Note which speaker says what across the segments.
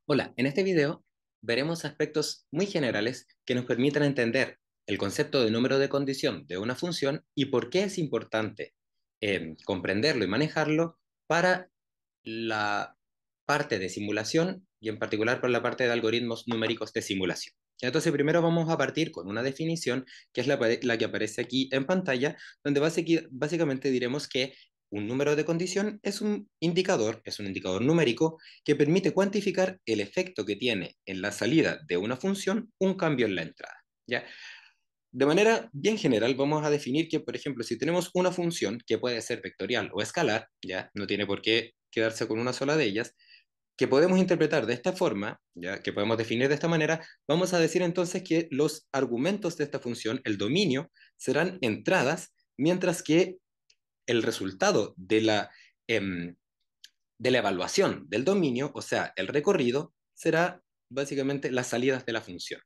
Speaker 1: Hola, en este video veremos aspectos muy generales que nos permitan entender el concepto de número de condición de una función y por qué es importante comprenderlo y manejarlo para la parte de simulación y en particular para la parte de algoritmos numéricos de simulación. Entonces, primero vamos a partir con una definición que es la que aparece aquí en pantalla, donde básicamente diremos que un número de condición es un indicador numérico que permite cuantificar el efecto que tiene en la salida de una función un cambio en la entrada. ¿Ya? De manera bien general, vamos a definir que, por ejemplo, si tenemos una función que puede ser vectorial o escalar, ya no tiene por qué quedarse con una sola de ellas, que podemos interpretar de esta forma, ya que podemos definir de esta manera, vamos a decir entonces que los argumentos de esta función, el dominio, serán entradas, mientras que el resultado de la evaluación del dominio, o sea, el recorrido, será básicamente las salidas de la función.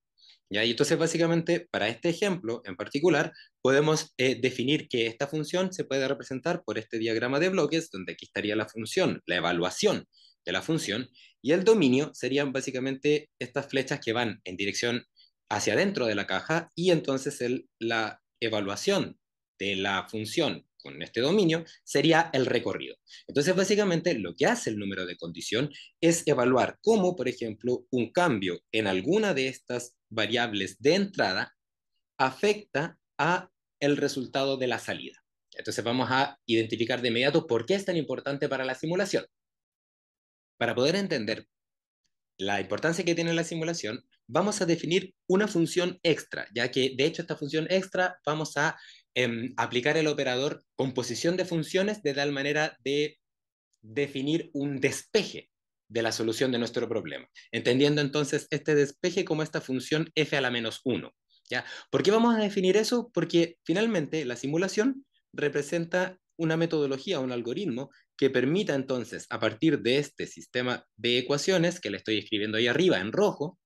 Speaker 1: ¿Ya? Y entonces, básicamente, para este ejemplo en particular, podemos definir que esta función se puede representar por este diagrama de bloques, donde aquí estaría la función, la evaluación de la función, y el dominio serían básicamente estas flechas que van en dirección hacia adentro de la caja, y entonces la evaluación de la función con este dominio sería el recorrido. Entonces, básicamente, lo que hace el número de condición es evaluar cómo, por ejemplo, un cambio en alguna de estas variables de entrada afecta a el resultado de la salida. Entonces vamos a identificar de inmediato por qué es tan importante para la simulación. Para poder entender la importancia que tiene la simulación, vamos a definir una función extra, ya que de hecho esta función extra vamos a aplicar el operador composición de funciones de tal manera de definir un despeje de la solución de nuestro problema, entendiendo entonces este despeje como esta función f a la menos 1. ¿Ya? ¿Por qué vamos a definir eso? Porque finalmente la simulación representa una metodología, un algoritmo que permita entonces, a partir de este sistema de ecuaciones que le estoy escribiendo ahí arriba en rojo,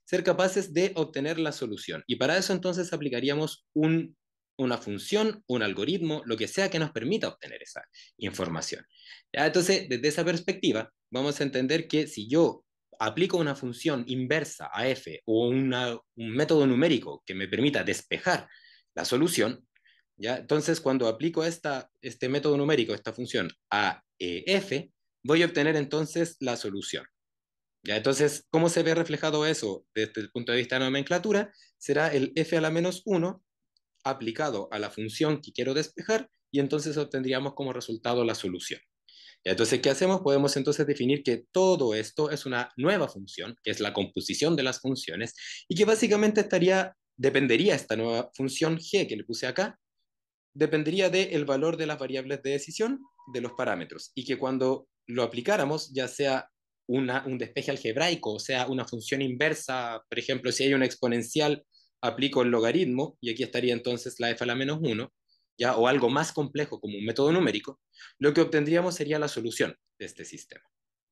Speaker 1: ser capaces de obtener la solución. Y para eso entonces aplicaríamos una función, un algoritmo, lo que sea que nos permita obtener esa información. ¿Ya? Entonces, desde esa perspectiva, vamos a entender que si yo aplico una función inversa a f o un método numérico que me permita despejar la solución, ¿ya? Entonces cuando aplico este método numérico, esta función a f, voy a obtener entonces la solución. ¿Ya? Entonces, ¿cómo se ve reflejado eso desde el punto de vista de nomenclatura? Será el f a la menos 1 aplicado a la función que quiero despejar y entonces obtendríamos como resultado la solución. ¿Ya? Entonces, ¿qué hacemos? Podemos entonces definir que todo esto es una nueva función, que es la composición de las funciones, y que básicamente dependería esta nueva función g que le puse acá, dependería del valor de las variables de decisión de los parámetros, y que cuando lo aplicáramos, ya sea un despeje algebraico, o sea, una función inversa, por ejemplo, si hay una exponencial, aplico el logaritmo, y aquí estaría entonces la f a la menos 1, ¿ya? O algo más complejo como un método numérico, lo que obtendríamos sería la solución de este sistema.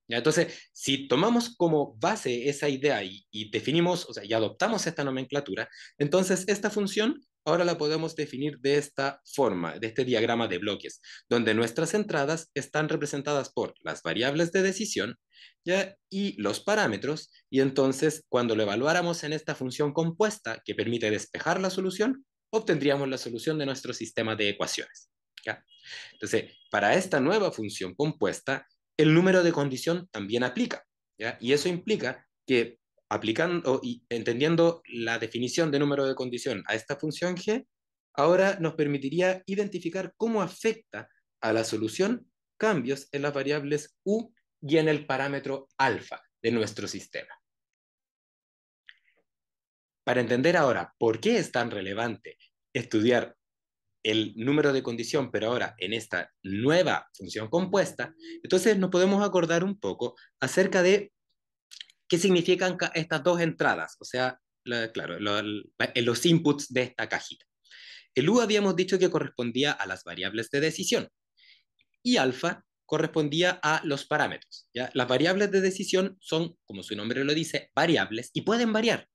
Speaker 1: ¿Ya? Entonces, si tomamos como base esa idea y definimos, o sea, y adoptamos esta nomenclatura, entonces esta función ahora la podemos definir de esta forma, de este diagrama de bloques, donde nuestras entradas están representadas por las variables de decisión, ¿ya? Y los parámetros, y entonces cuando lo evaluáramos en esta función compuesta que permite despejar la solución, obtendríamos la solución de nuestro sistema de ecuaciones. ¿Ya? Entonces, para esta nueva función compuesta, el número de condición también aplica, ¿ya? Y eso implica que aplicando y entendiendo la definición de número de condición a esta función g, ahora nos permitiría identificar cómo afecta a la solución cambios en las variables u y en el parámetro alfa de nuestro sistema. Para entender ahora por qué es tan relevante estudiar el número de condición, pero ahora en esta nueva función compuesta, entonces nos podemos acordar un poco acerca de qué significan estas dos entradas, o sea, claro, los inputs de esta cajita. El U habíamos dicho que correspondía a las variables de decisión y alfa correspondía a los parámetros. ¿Ya? Las variables de decisión son, como su nombre lo dice, variables y pueden variar.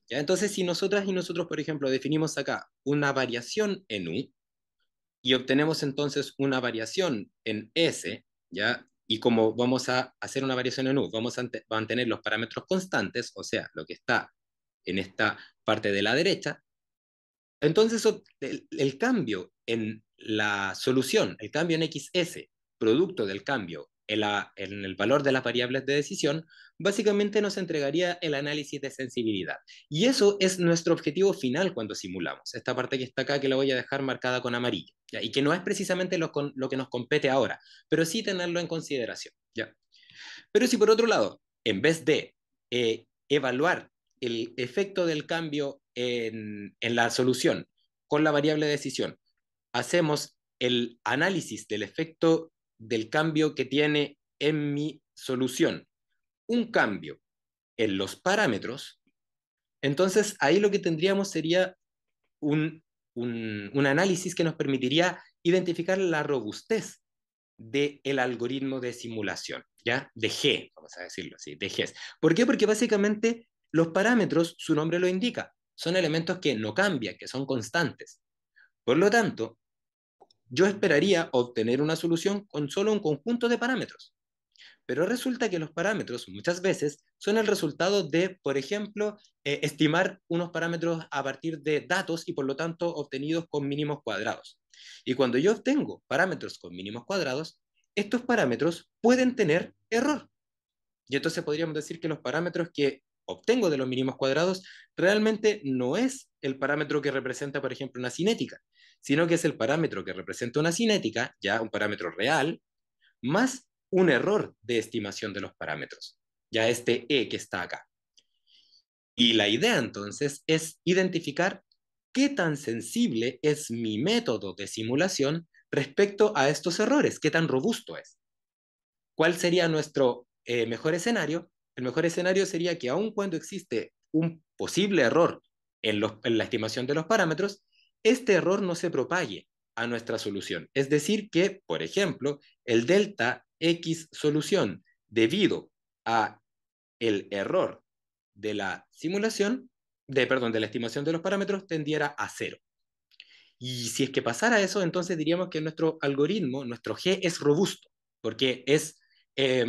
Speaker 1: ¿Ya? Entonces, si nosotras y nosotros, por ejemplo, definimos acá una variación en U, y obtenemos entonces una variación en S, ¿ya? y como vamos a hacer una variación en U, vamos a mantener los parámetros constantes, o sea, lo que está en esta parte de la derecha, entonces el cambio en la solución, el cambio en XS, producto del cambio en el valor de las variables de decisión, básicamente nos entregaría el análisis de sensibilidad. Y eso es nuestro objetivo final cuando simulamos. Esta parte que está acá, que la voy a dejar marcada con amarillo, ¿ya? Y que no es precisamente lo que nos compete ahora, pero sí tenerlo en consideración, ¿ya? Pero si por otro lado, en vez de evaluar el efecto del cambio en la solución con la variable de decisión, hacemos el análisis del efecto del cambio que tiene en mi solución un cambio en los parámetros, entonces ahí lo que tendríamos sería un, un análisis que nos permitiría identificar la robustez del algoritmo de simulación, ¿ya? De G, vamos a decirlo así, de G. ¿Por qué? Porque básicamente los parámetros, su nombre lo indica, son elementos que no cambian, que son constantes. Por lo tanto, yo esperaría obtener una solución con solo un conjunto de parámetros. Pero resulta que los parámetros muchas veces son el resultado de, por ejemplo, estimar unos parámetros a partir de datos y por lo tanto obtenidos con mínimos cuadrados. Y cuando yo obtengo parámetros con mínimos cuadrados, estos parámetros pueden tener error. Y entonces podríamos decir que los parámetros que obtengo de los mínimos cuadrados realmente no es el parámetro que representa, por ejemplo, una cinética, sino que es el parámetro que representa una cinética, ya un parámetro real, más un error de estimación de los parámetros, ya este E que está acá. Y la idea entonces es identificar qué tan sensible es mi método de simulación respecto a estos errores, qué tan robusto es. ¿Cuál sería nuestro mejor escenario? El mejor escenario sería que aun cuando existe un posible error en la estimación de los parámetros, este error no se propague a nuestra solución. Es decir, que, por ejemplo, el delta X solución debido a el error de la simulación, perdón, de la estimación de los parámetros tendiera a cero. Y si es que pasara eso, entonces diríamos que nuestro algoritmo, nuestro G, es robusto, porque eh,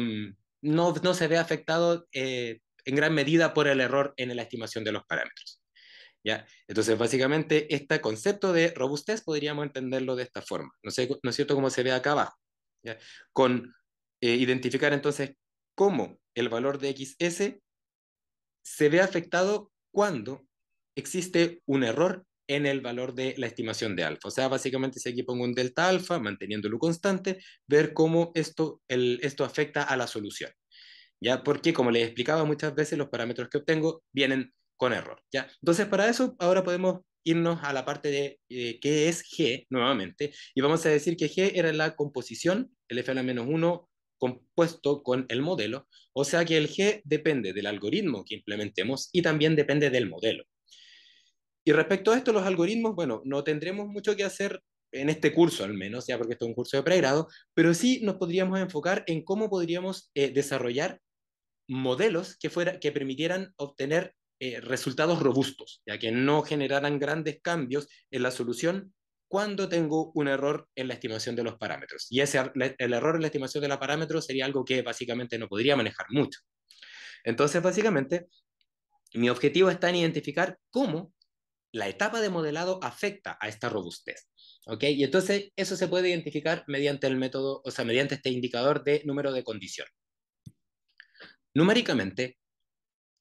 Speaker 1: no se ve afectado en gran medida por el error en la estimación de los parámetros. ¿Ya? Entonces, básicamente, este concepto de robustez podríamos entenderlo de esta forma. No sé, ¿no es cierto cómo se ve acá abajo? ¿Ya? Con identificar entonces cómo el valor de XS se ve afectado cuando existe un error en el valor de la estimación de alfa. O sea, básicamente si aquí pongo un delta alfa, manteniéndolo constante, ver cómo esto afecta a la solución. ¿Ya? Porque, como les explicaba muchas veces, los parámetros que obtengo vienen con error. ¿Ya? Entonces, para eso, ahora podemos irnos a la parte de qué es G nuevamente, y vamos a decir que G era la composición, el f a la menos 1 compuesto con el modelo, o sea que el G depende del algoritmo que implementemos y también depende del modelo. Y respecto a esto, los algoritmos, bueno, no tendremos mucho que hacer en este curso al menos, ya porque esto es un curso de pregrado, pero sí nos podríamos enfocar en cómo podríamos desarrollar modelos que permitieran obtener resultados robustos, ya que no generaran grandes cambios en la solución cuando tengo un error en la estimación de los parámetros. Y el error en la estimación de los parámetros sería algo que básicamente no podría manejar mucho. Entonces, básicamente, mi objetivo está en identificar cómo la etapa de modelado afecta a esta robustez. ¿Ok? Y entonces eso se puede identificar mediante el método, o sea, mediante este indicador de número de condición. Numéricamente,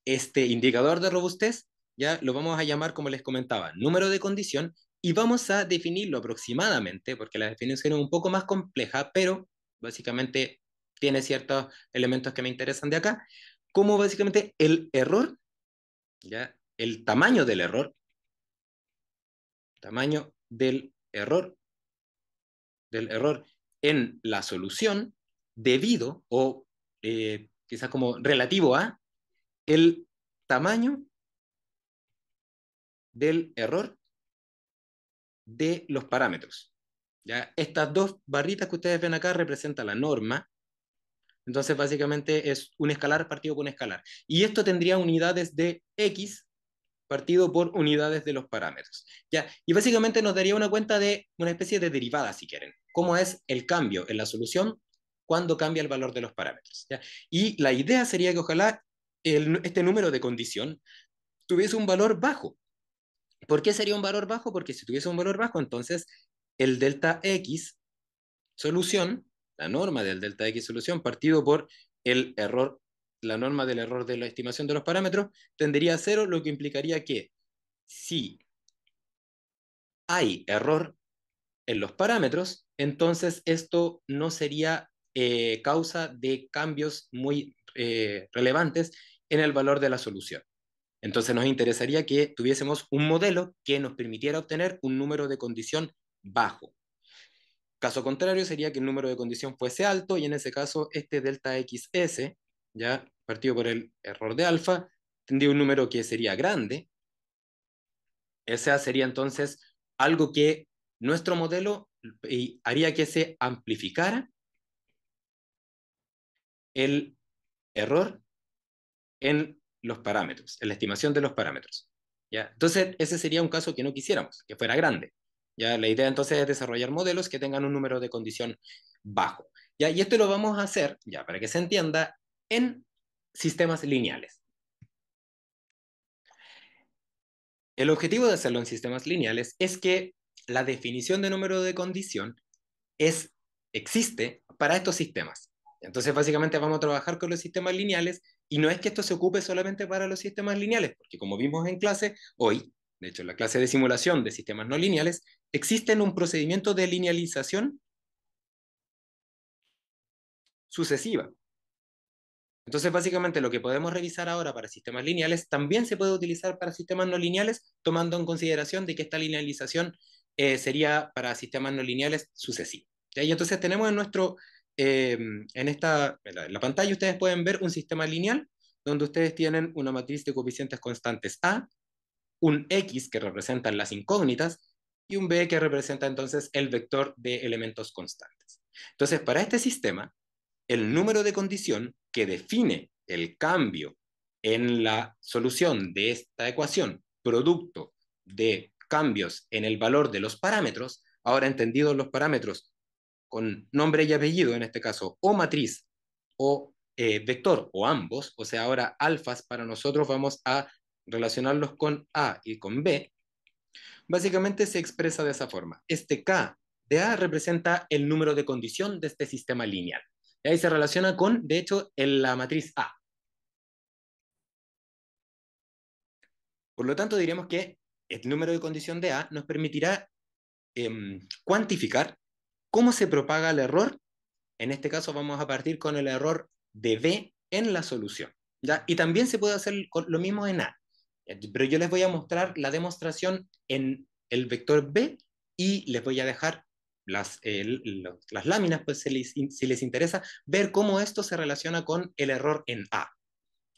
Speaker 1: este indicador de robustez ya lo vamos a llamar, como les comentaba, número de condición, y vamos a definirlo aproximadamente, porque la definición es un poco más compleja, pero básicamente tiene ciertos elementos que me interesan de acá, como básicamente el error, ya el tamaño del error en la solución debido o quizás como relativo a el tamaño del error de los parámetros. ¿Ya? Estas dos barritas que ustedes ven acá representan la norma, entonces básicamente es un escalar partido por un escalar. Y esto tendría unidades de x partido por unidades de los parámetros. ¿Ya? Y básicamente nos daría una cuenta de una especie de derivada, si quieren. ¿Cómo es el cambio en la solución cuando cambia el valor de los parámetros, ¿ya? Y la idea sería que ojalá este número de condición tuviese un valor bajo. ¿Por qué sería un valor bajo? Porque si tuviese un valor bajo, entonces el delta X solución, la norma del delta X solución, partido por el error, la norma del error de la estimación de los parámetros, tendería a cero, lo que implicaría que si hay error en los parámetros, entonces esto no sería causa de cambios muy relevantes en el valor de la solución. Entonces nos interesaría que tuviésemos un modelo que nos permitiera obtener un número de condición bajo. Caso contrario sería que el número de condición fuese alto y en ese caso este delta XS, ya partido por el error de alfa, tendría un número que sería grande. Ese sería entonces algo que nuestro modelo haría que se amplificara el error en los parámetros, en la estimación de los parámetros. ¿Ya? Entonces, ese sería un caso que no quisiéramos, que fuera grande. ¿Ya? La idea entonces es desarrollar modelos que tengan un número de condición bajo. ¿Ya? Y esto lo vamos a hacer, ya para que se entienda, en sistemas lineales. El objetivo de hacerlo en sistemas lineales es que la definición de número de condición existe para estos sistemas. Entonces, básicamente vamos a trabajar con los sistemas lineales y no es que esto se ocupe solamente para los sistemas lineales, porque como vimos en clase hoy, de hecho en la clase de simulación de sistemas no lineales, existe un procedimiento de linealización sucesiva. Entonces, básicamente lo que podemos revisar ahora para sistemas lineales también se puede utilizar para sistemas no lineales, tomando en consideración de que esta linealización sería para sistemas no lineales sucesivos. ¿Ya? Y entonces tenemos en la pantalla ustedes pueden ver un sistema lineal donde ustedes tienen una matriz de coeficientes constantes A, un X que representan las incógnitas y un B que representa entonces el vector de elementos constantes. Entonces, para este sistema, el número de condición que define el cambio en la solución de esta ecuación, producto de cambios en el valor de los parámetros, ahora entendidos los parámetros con nombre y apellido, en este caso, o matriz o vector, o ambos, o sea, ahora alfas para nosotros vamos a relacionarlos con A y con B, básicamente se expresa de esa forma. Este K de A representa el número de condición de este sistema lineal. Y ahí se relaciona con, de hecho, la matriz A. Por lo tanto, diremos que el número de condición de A nos permitirá cuantificar cómo se propaga el error. En este caso vamos a partir con el error de B en la solución. ¿Ya? Y también se puede hacer lo mismo en A. Pero yo les voy a mostrar la demostración en el vector B y les voy a dejar las láminas, pues si les interesa, ver cómo esto se relaciona con el error en A,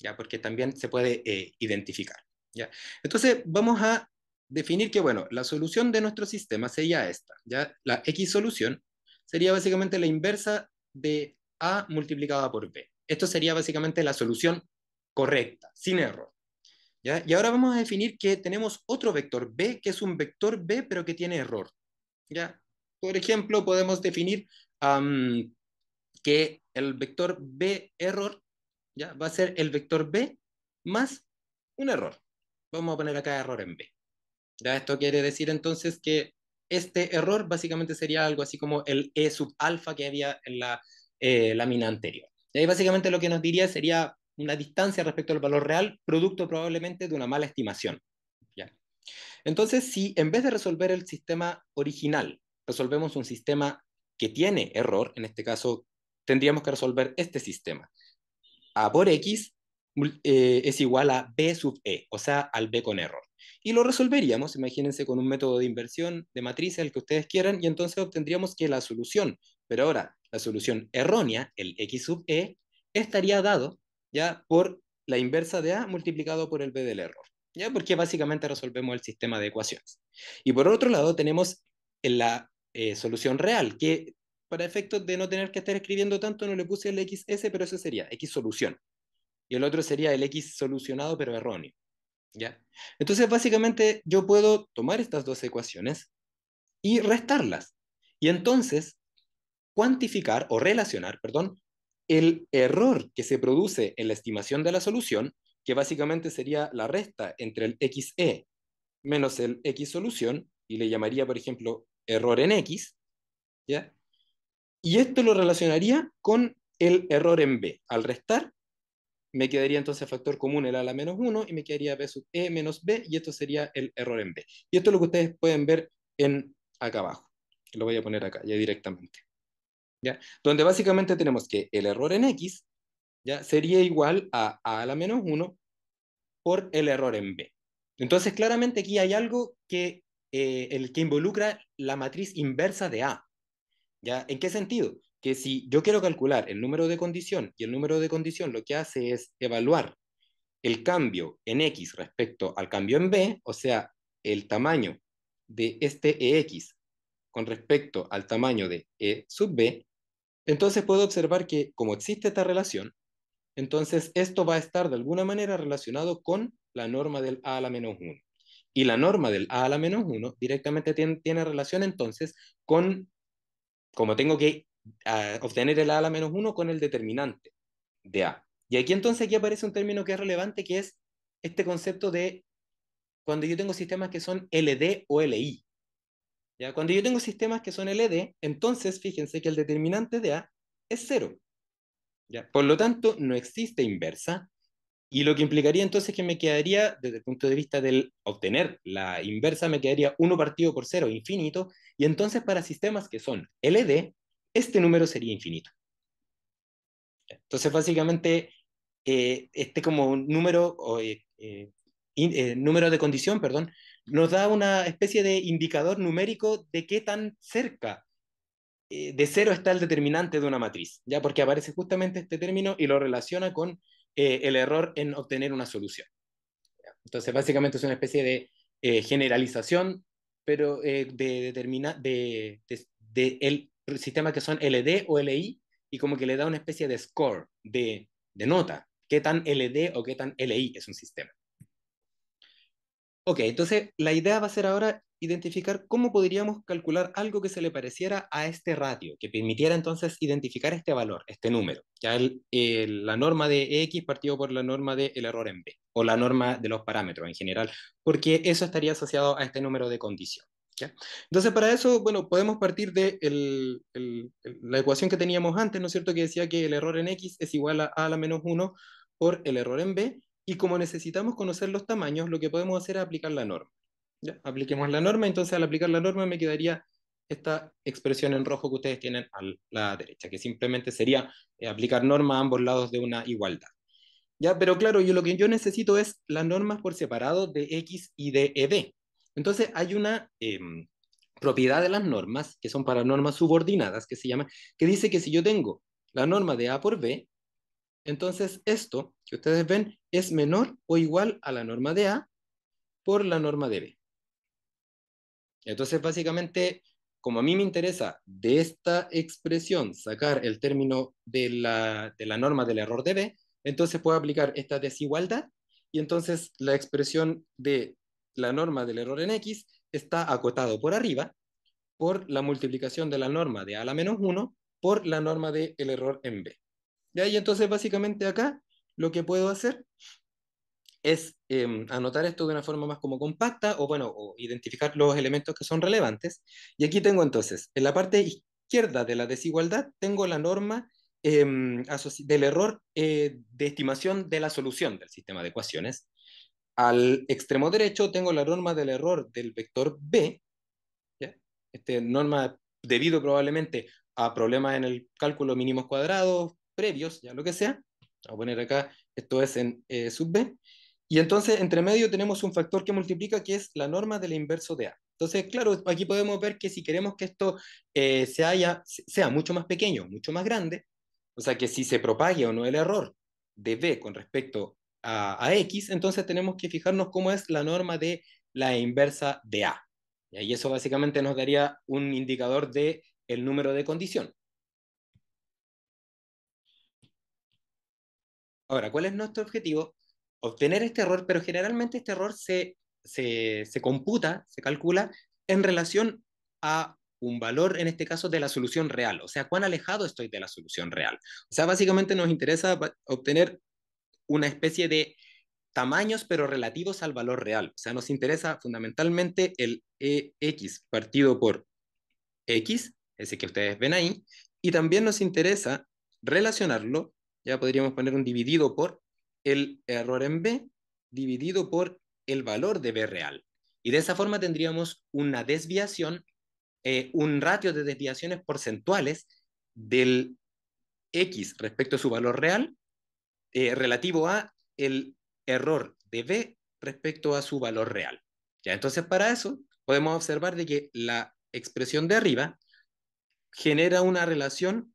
Speaker 1: ¿ya? Porque también se puede identificar. ¿Ya? Entonces vamos a definir que, bueno, la solución de nuestro sistema sería esta. ¿Ya? La X solución sería básicamente la inversa de A multiplicada por B. Esto sería básicamente la solución correcta, sin error. ¿Ya? Y ahora vamos a definir que tenemos otro vector B, que es un vector B, pero que tiene error. ¿Ya? Por ejemplo, podemos definir que el vector B error, ¿ya? Va a ser el vector B más un error. Vamos a poner acá error en B. ¿Ya? Esto quiere decir entonces que este error básicamente sería algo así como el E sub alfa que había en la lámina anterior. Y ahí básicamente lo que nos diría sería una distancia respecto al valor real, producto probablemente de una mala estimación. ¿Ya? Entonces, si en vez de resolver el sistema original, resolvemos un sistema que tiene error, en este caso tendríamos que resolver este sistema. A por X es igual a B sub E, o sea, al B con error. Y lo resolveríamos, imagínense, con un método de inversión de matrices, el que ustedes quieran, y entonces obtendríamos que la solución, pero ahora la solución errónea, el X sub E, estaría dado ya por la inversa de A multiplicado por el B del error, ya porque básicamente resolvemos el sistema de ecuaciones. Y por otro lado tenemos la solución real, que para efectos de no tener que estar escribiendo tanto, no le puse el XS, pero eso sería X solución. Y el otro sería el X solucionado, pero erróneo. ¿Ya? Entonces, básicamente, yo puedo tomar estas dos ecuaciones y restarlas. Y entonces, cuantificar o relacionar, perdón, el error que se produce en la estimación de la solución, que básicamente sería la resta entre el XE menos el X solución, y le llamaría, por ejemplo, error en X, ¿ya? Y esto lo relacionaría con el error en B. Al restar, me quedaría entonces factor común el a la menos 1 y me quedaría b sub e menos b, y esto sería el error en b. Y esto es lo que ustedes pueden ver en acá abajo. Lo voy a poner acá ya directamente. ¿Ya? Donde básicamente tenemos que el error en x, ¿ya?, sería igual a la menos 1 por el error en b. Entonces claramente aquí hay algo que involucra la matriz inversa de a. ¿Ya? ¿En qué sentido? Que si yo quiero calcular el número de condición, y el número de condición lo que hace es evaluar el cambio en X respecto al cambio en B, o sea, el tamaño de este EX con respecto al tamaño de E sub B, entonces puedo observar que como existe esta relación, entonces esto va a estar de alguna manera relacionado con la norma del A a la menos 1. Y la norma del A a la menos 1 directamente tiene relación entonces con, como tengo que obtener el A a la menos 1 con el determinante de A. Y aquí entonces aquí aparece un término que es relevante, que es este concepto de cuando yo tengo sistemas que son LD o LI. ¿Ya? Cuando yo tengo sistemas que son LD, entonces fíjense que el determinante de A es cero. ¿Ya? Por lo tanto, no existe inversa, y lo que implicaría entonces que me quedaría, desde el punto de vista del obtener la inversa, me quedaría 1 partido por 0 infinito, y entonces para sistemas que son LD, este número sería infinito. Entonces, básicamente, este como número, número de condición, perdón, nos da una especie de indicador numérico de qué tan cerca de cero está el determinante de una matriz, ¿ya? Porque aparece justamente este término y lo relaciona con el error en obtener una solución. ¿Ya? Entonces, básicamente es una especie de generalización, pero de el sistema que son LD o LI, y como que le da una especie de score, de nota, qué tan LD o qué tan LI es un sistema. Ok, entonces la idea va a ser ahora identificar cómo podríamos calcular algo que se le pareciera a este ratio, que permitiera entonces identificar este valor, este número, ya la norma de X partido por la norma del error en B, o la norma de los parámetros en general, porque eso estaría asociado a este número de condición. ¿Ya? Entonces, para eso, bueno, podemos partir de la ecuación que teníamos antes, ¿no es cierto?, que decía que el error en X es igual a la menos 1 por el error en B, y como necesitamos conocer los tamaños, lo que podemos hacer es aplicar la norma. ¿Ya? Apliquemos la norma, entonces al aplicar la norma me quedaría esta expresión en rojo que ustedes tienen a la derecha, que simplemente sería aplicar norma a ambos lados de una igualdad. ¿Ya? Pero claro, lo que yo necesito es las normas por separado de X y de ED. Entonces hay una propiedad de las normas, que son para normas subordinadas, que se llama, que dice que si yo tengo la norma de A por B, entonces esto que ustedes ven es menor o igual a la norma de A por la norma de B. Entonces básicamente, como a mí me interesa de esta expresión sacar el término de la norma del error de B, entonces puedo aplicar esta desigualdad, y entonces la expresión de la norma del error en X está acotado por arriba por la multiplicación de la norma de A a la menos 1 por la norma del error en B. ¿Ya? Y entonces básicamente acá lo que puedo hacer es anotar esto de una forma más como compacta, o bueno, o identificar los elementos que son relevantes. Y aquí tengo entonces, en la parte izquierda de la desigualdad, tengo la norma del error de estimación de la solución del sistema de ecuaciones. Al extremo derecho tengo la norma del error del vector B, ¿ya? Norma debido probablemente a problemas en el cálculo mínimos cuadrados previos, ya lo que sea. Voy a poner acá, esto es en sub B. Y entonces, entre medio tenemos un factor que multiplica, que es la norma del inverso de A. Entonces, claro, aquí podemos ver que si queremos que esto sea mucho más pequeño, mucho más grande, o sea, que si se propague o no el error de B con respecto a X, entonces tenemos que fijarnos cómo es la norma de la inversa de A. Y eso básicamente nos daría un indicador de el número de condición. Ahora, ¿cuál es nuestro objetivo? Obtener este error, pero generalmente este error se computa, se calcula en relación a un valor, en este caso, de la solución real, o sea, cuán alejado estoy de la solución real. O sea, básicamente nos interesa obtener una especie de tamaños, pero relativos al valor real. O sea, nos interesa fundamentalmente el EX partido por X, ese que ustedes ven ahí, y también nos interesa relacionarlo, ya podríamos poner un dividido por el error en B, dividido por el valor de B real. Y de esa forma tendríamos una desviación, un ratio de desviaciones porcentuales del X respecto a su valor real, relativo a el error de B respecto a su valor real. Ya, entonces para eso podemos observar de que la expresión de arriba genera una relación,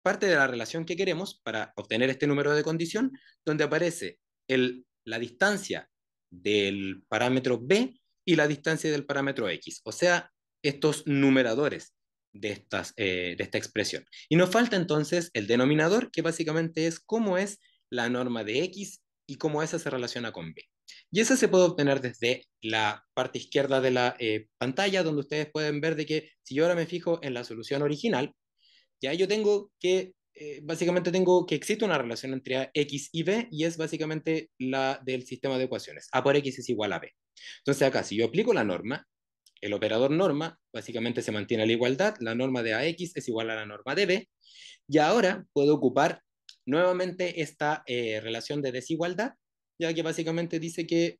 Speaker 1: parte de la relación que queremos para obtener este número de condición, donde aparece la distancia del parámetro B y la distancia del parámetro X, o sea, estos numeradores de esta expresión. Y nos falta entonces el denominador, que básicamente es cómo es la norma de X y cómo esa se relaciona con B. Y esa se puede obtener desde la parte izquierda de la pantalla, donde ustedes pueden ver de que si yo ahora me fijo en la solución original, ya yo tengo que, básicamente tengo que existe una relación entre X y B, y es básicamente la del sistema de ecuaciones. A por X es igual a B. Entonces acá, si yo aplico la norma, el operador norma básicamente se mantiene a la igualdad, la norma de AX es igual a la norma de B, y ahora puedo ocupar nuevamente esta relación de desigualdad, ya que básicamente dice que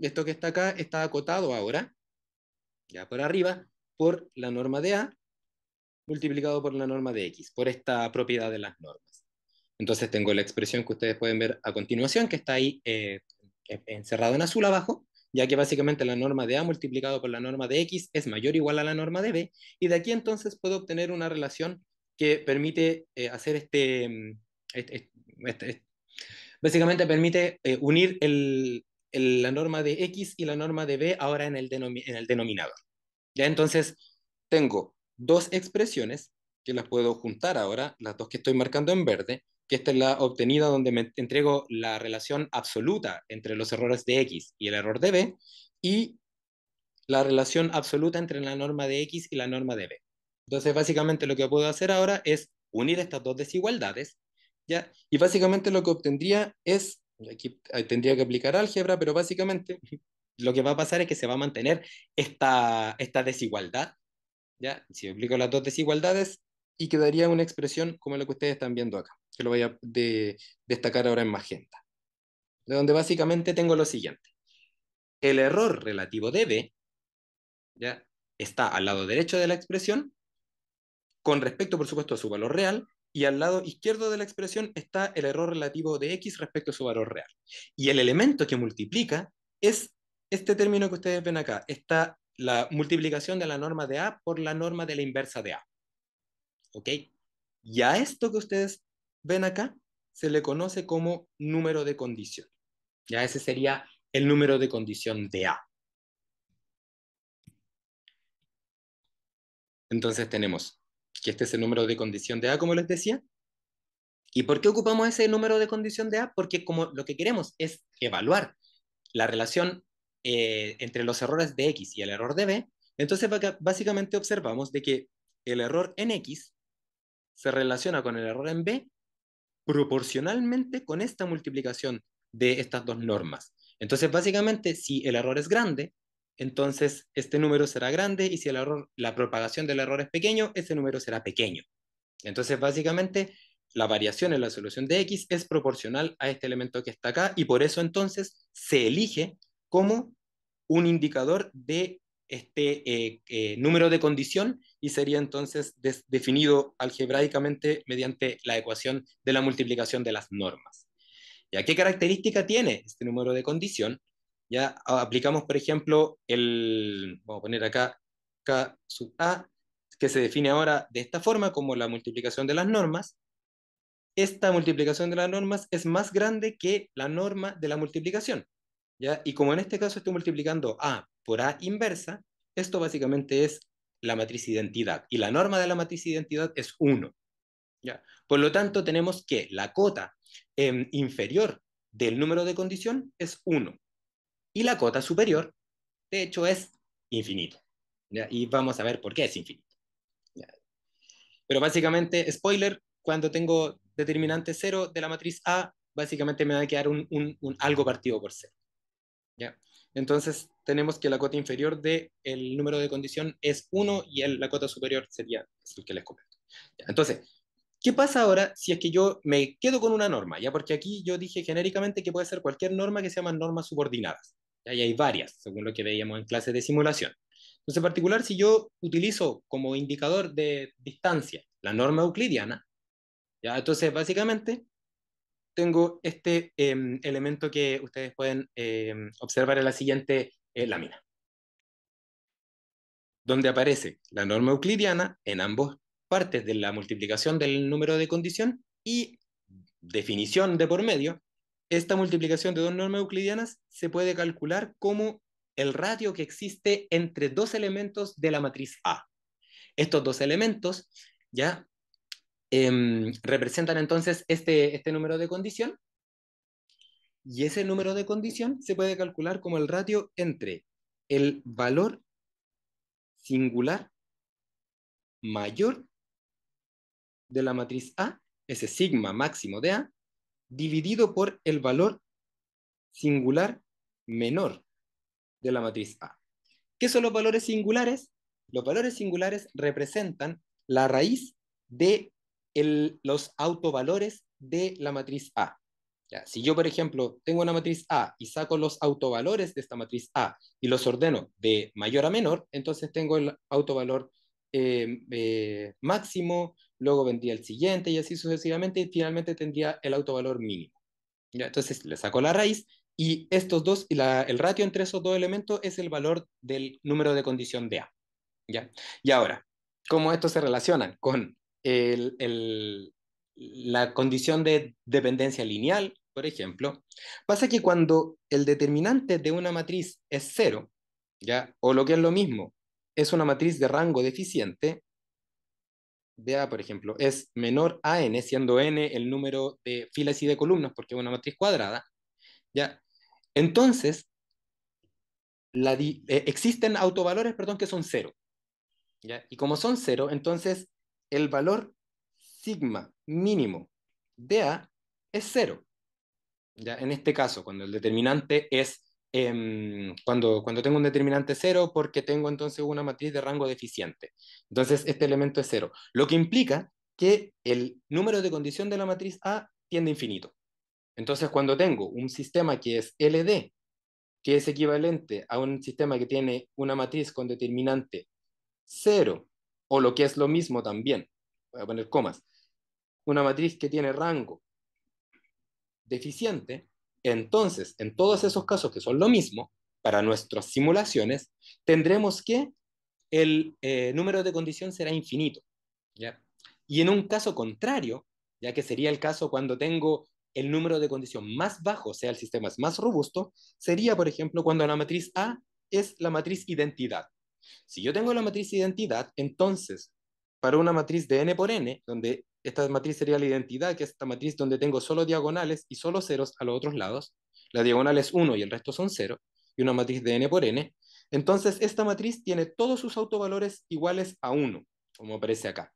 Speaker 1: esto que está acá está acotado ahora, ya por arriba, por la norma de A multiplicado por la norma de X, por esta propiedad de las normas. Entonces tengo la expresión que ustedes pueden ver a continuación, que está ahí encerrado en azul abajo, ya que básicamente la norma de A multiplicado por la norma de X es mayor o igual a la norma de B, y de aquí entonces puedo obtener una relación que permite hacer este, este, este, básicamente permite unir la norma de X y la norma de B ahora en en el denominador. Ya entonces tengo dos expresiones que las puedo juntar ahora, las dos que estoy marcando en verde, que esta es la obtenida donde me entrego la relación absoluta entre los errores de X y el error de B, y la relación absoluta entre la norma de X y la norma de B. Entonces, básicamente lo que puedo hacer ahora es unir estas dos desigualdades, ¿ya? Y básicamente lo que obtendría es, aquí tendría que aplicar álgebra, pero básicamente lo que va a pasar es que se va a mantener esta desigualdad, ¿ya? Si aplico las dos desigualdades, y quedaría una expresión como la que ustedes están viendo acá, que lo voy a destacar ahora en magenta, de donde básicamente tengo lo siguiente. El error relativo de B, ¿ya?, está al lado derecho de la expresión, con respecto, por supuesto, a su valor real, y al lado izquierdo de la expresión está el error relativo de X respecto a su valor real. Y el elemento que multiplica es este término que ustedes ven acá, está la multiplicación de la norma de A por la norma de la inversa de A. ¿Ok? Y a esto que ustedes ven acá se le conoce como número de condición. Ya ese sería el número de condición de A. Entonces tenemos que este es el número de condición de A, como les decía. ¿Y por qué ocupamos ese número de condición de A? Porque como lo que queremos es evaluar la relación entre los errores de X y el error de B, entonces básicamente observamos de que el error en X se relaciona con el error en B proporcionalmente con esta multiplicación de estas dos normas. Entonces, básicamente, si el error es grande, entonces este número será grande, y si la propagación del error es pequeño, ese número será pequeño. Entonces, básicamente, la variación en la solución de X es proporcional a este elemento que está acá, y por eso entonces se elige como un indicador de número de condición, y sería entonces definido algebraicamente mediante la ecuación de la multiplicación de las normas. ¿Ya qué característica tiene este número de condición? Ya aplicamos, por ejemplo, vamos a poner acá K sub A, que se define ahora de esta forma como la multiplicación de las normas. Esta multiplicación de las normas es más grande que la norma de la multiplicación, ¿ya? Y como en este caso estoy multiplicando A por A inversa, esto básicamente es la matriz identidad, y la norma de la matriz identidad es 1, ¿ya? Por lo tanto, tenemos que la cota inferior del número de condición es 1, y la cota superior, de hecho, es infinito. ¿ya? Y vamos a ver por qué es infinito. ¿Ya? Pero básicamente, spoiler, cuando tengo determinante cero de la matriz A, básicamente me va a quedar un algo partido por cero. ¿Ya? Entonces tenemos que la cota inferior del número de condición es 1 y la cota superior sería el que les comento. ¿Ya? Entonces, ¿qué pasa ahora si es que yo me quedo con una norma? ¿Ya? Porque aquí yo dije genéricamente que puede ser cualquier norma que se llaman normas subordinadas. ¿Ya? Y hay varias, según lo que veíamos en clases de simulación. Entonces, en particular, si yo utilizo como indicador de distancia la norma euclidiana, ¿ya? Entonces básicamente tengo este elemento que ustedes pueden observar en la siguiente lámina, donde aparece la norma euclidiana en ambas partes de la multiplicación del número de condición y definición de por medio. Esta multiplicación de dos normas euclidianas se puede calcular como el ratio que existe entre dos elementos de la matriz A. Estos dos elementos ya representan entonces este número de condición. Y ese número de condición se puede calcular como el ratio entre el valor singular mayor de la matriz A, ese sigma máximo de A, dividido por el valor singular menor de la matriz A. ¿Qué son los valores singulares? Los valores singulares representan la raíz de los autovalores de la matriz A. Ya, si yo, por ejemplo, tengo una matriz A y saco los autovalores de esta matriz A y los ordeno de mayor a menor, entonces tengo el autovalor máximo, luego vendría el siguiente y así sucesivamente, y finalmente tendría el autovalor mínimo. ¿Ya? Entonces le saco la raíz y estos dos, el ratio entre esos dos elementos es el valor del número de condición de A. ¿Ya? Y ahora, ¿cómo esto se relaciona con la condición de dependencia lineal, por ejemplo? Pasa que cuando el determinante de una matriz es cero, ¿ya? O lo que es lo mismo, es una matriz de rango deficiente, de A, por ejemplo, es menor a n, siendo n el número de filas y de columnas, porque es una matriz cuadrada, ¿ya? Entonces, existen autovalores, perdón, que son cero. ¿Ya? Y como son cero, entonces el valor sigma mínimo de A es cero. ¿Ya? En este caso, cuando el determinante es, cuando tengo un determinante cero, porque tengo entonces una matriz de rango deficiente. Entonces este elemento es cero, lo que implica que el número de condición de la matriz A tiende a infinito. Entonces cuando tengo un sistema que es LD, que es equivalente a un sistema que tiene una matriz con determinante cero, o lo que es lo mismo también, voy a poner comas, una matriz que tiene rango deficiente, entonces, en todos esos casos que son lo mismo, para nuestras simulaciones, tendremos que el número de condición será infinito. ¿Ya? Y en un caso contrario, ya que sería el caso cuando tengo el número de condición más bajo, o sea, el sistema es más robusto, sería, por ejemplo, cuando la matriz A es la matriz identidad. Si yo tengo la matriz identidad, entonces, para una matriz de n por n, donde esta matriz sería la identidad, que es esta matriz donde tengo solo diagonales y solo ceros a los otros lados, la diagonal es 1 y el resto son 0, y una matriz de n por n, entonces esta matriz tiene todos sus autovalores iguales a 1, como aparece acá.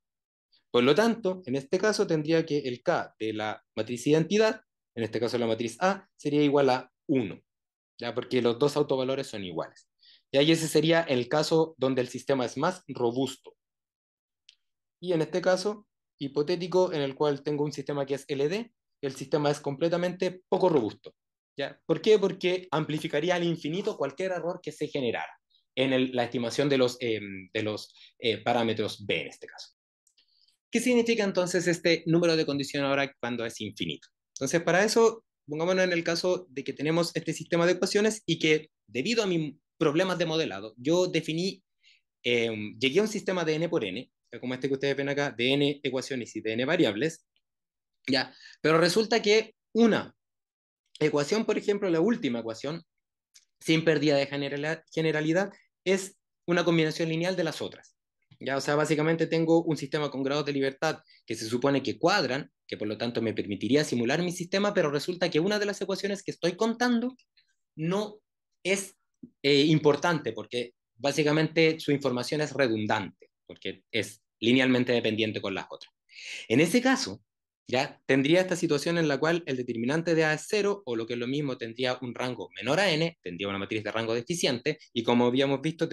Speaker 1: Por lo tanto, en este caso tendría que el K de la matriz identidad, en este caso la matriz A, sería igual a 1, ¿ya? Porque los dos autovalores son iguales. Y ahí ese sería el caso donde el sistema es más robusto. Y en este caso hipotético, en el cual tengo un sistema que es LD, el sistema es completamente poco robusto. ¿Ya? ¿Por qué? Porque amplificaría al infinito cualquier error que se generara en la estimación de los parámetros B en este caso. ¿Qué significa entonces este número de condición ahora cuando es infinito? Entonces, para eso, pongámonos en el caso de que tenemos este sistema de ecuaciones y que debido a mis problemas de modelado, yo llegué a un sistema de n por n, como este que ustedes ven acá, de n ecuaciones y de n variables, ya, pero resulta que una ecuación, por ejemplo, la última ecuación, sin pérdida de generalidad, es una combinación lineal de las otras. ¿Ya? O sea, básicamente tengo un sistema con grados de libertad que se supone que cuadran, que por lo tanto me permitiría simular mi sistema, pero resulta que una de las ecuaciones que estoy contando no es importante, porque básicamente su información es redundante, porque es linealmente dependiente con las otras. En ese caso, ya tendría esta situación en la cual el determinante de A es 0, o lo que es lo mismo, tendría un rango menor a n, tendría una matriz de rango deficiente, y como habíamos visto,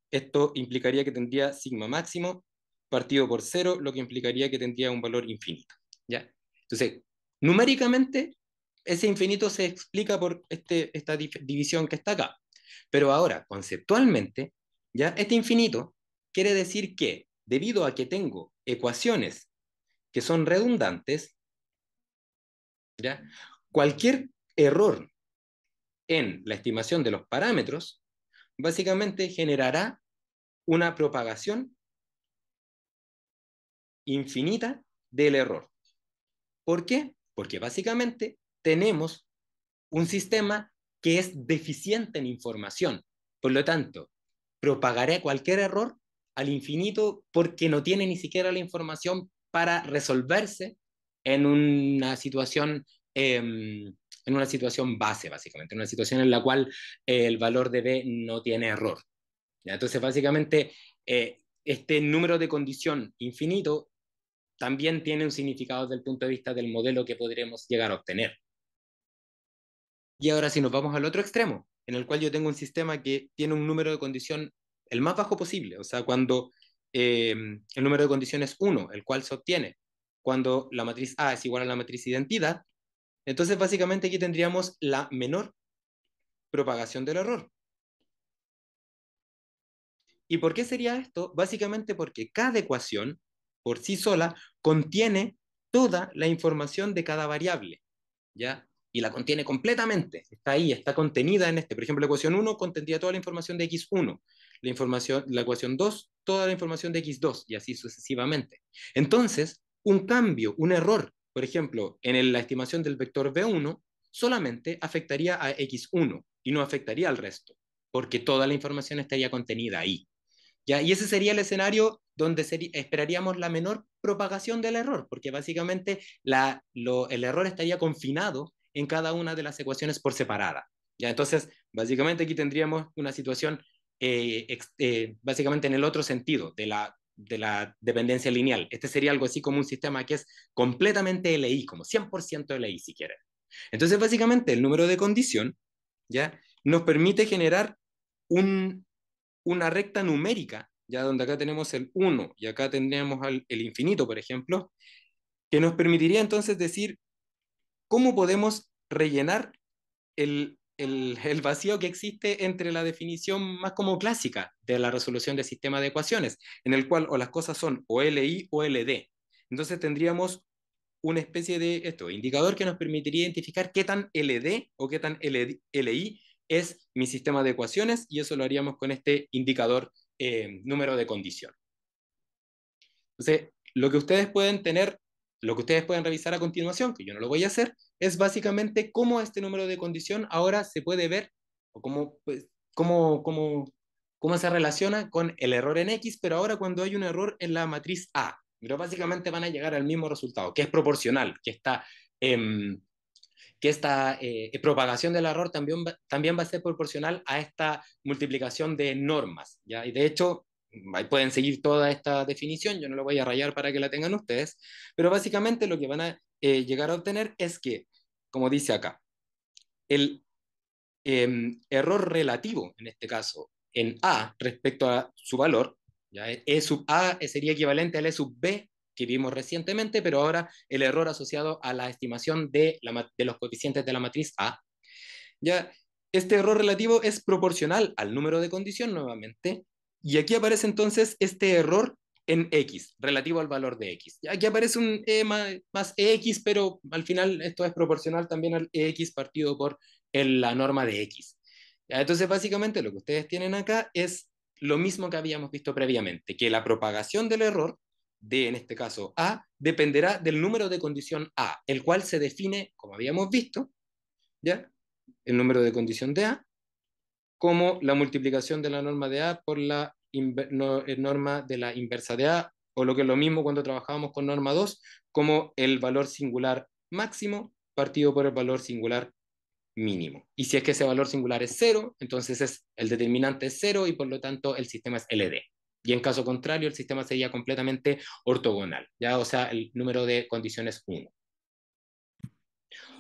Speaker 1: esto implicaría que tendría sigma máximo partido por 0, lo que implicaría que tendría un valor infinito. ¿Ya? Entonces, numéricamente, ese infinito se explica por esta división que está acá. Pero ahora, conceptualmente, ¿ya? Este infinito quiere decir que, debido a que tengo ecuaciones que son redundantes, ¿ya? Cualquier error en la estimación de los parámetros básicamente generará una propagación infinita del error. ¿Por qué? Porque básicamente tenemos un sistema que es deficiente en información. Por lo tanto, propagaré cualquier error al infinito porque no tiene ni siquiera la información para resolverse en una situación, en una situación base, básicamente, en una situación en la cual el valor de B no tiene error. ¿Ya? Entonces, básicamente, este número de condición infinito también tiene un significado desde el punto de vista del modelo que podremos llegar a obtener. Y ahora si nos vamos al otro extremo, en el cual yo tengo un sistema que tiene un número de condición el más bajo posible, o sea, cuando el número de condición es 1, el cual se obtiene cuando la matriz A es igual a la matriz identidad, entonces básicamente aquí tendríamos la menor propagación del error. ¿Y por qué sería esto? Básicamente porque cada ecuación por sí sola contiene toda la información de cada variable, ¿ya? Y la contiene completamente, está ahí, está contenida en este. Por ejemplo, la ecuación 1 contendría toda la información de x1, la ecuación 2, toda la información de x2, y así sucesivamente. Entonces, un cambio, un error, por ejemplo, en la estimación del vector b1, solamente afectaría a x1 y no afectaría al resto, porque toda la información estaría contenida ahí. ¿Ya? Y ese sería el escenario donde esperaríamos la menor propagación del error, porque básicamente el error estaría confinado en cada una de las ecuaciones por separada. ¿Ya? Entonces, básicamente aquí tendríamos una situación básicamente en el otro sentido de la dependencia lineal. Este sería algo así como un sistema que es completamente LI, como 100% LI si quieren. Entonces, básicamente el número de condición, ¿ya? Nos permite generar un, una recta numérica, ya donde acá tenemos el 1 y acá tendríamos el infinito, por ejemplo, que nos permitiría entonces decir cómo podemos rellenar el vacío que existe entre la definición más como clásica de la resolución de sistema de ecuaciones, en el cual o las cosas son o LI o LD. Entonces tendríamos una especie de indicador que nos permitiría identificar qué tan LD o qué tan LI es mi sistema de ecuaciones, y eso lo haríamos con este indicador número de condición. Entonces, lo que ustedes pueden revisar a continuación, que yo no lo voy a hacer, es básicamente cómo este número de condición ahora se puede ver, o cómo se relaciona con el error en X, pero ahora cuando hay un error en la matriz A. Pero básicamente van a llegar al mismo resultado, que es proporcional, que esta propagación del error también va a ser proporcional a esta multiplicación de normas, ¿ya? Y de hecho, ahí pueden seguir toda esta definición, yo no lo voy a rayar para que la tengan ustedes, pero básicamente lo que van a llegar a obtener es que, como dice acá, el error relativo, en este caso, en A respecto a su valor, ¿ya? E sub A sería equivalente al E sub B que vimos recientemente, pero ahora el error asociado a la estimación de los coeficientes de la matriz A. ¿Ya? Este error relativo es proporcional al número de condición nuevamente, y aquí aparece entonces este error en X, relativo al valor de X. Y aquí aparece un E más EX, pero al final esto es proporcional también al EX partido por la norma de X. ¿Ya? Entonces, básicamente lo que ustedes tienen acá es lo mismo que habíamos visto previamente, que la propagación del error de, en este caso, A, dependerá del número de condición A, el cual se define, como habíamos visto, ¿ya? El número de condición de A, como la multiplicación de la norma de A por la norma de la inversa de A, o lo que es lo mismo cuando trabajábamos con norma 2, como el valor singular máximo partido por el valor singular mínimo. Y si es que ese valor singular es cero, entonces el determinante es cero y por lo tanto el sistema es LD. Y en caso contrario, el sistema sería completamente ortogonal, ¿ya? O sea, el número de condiciones 1.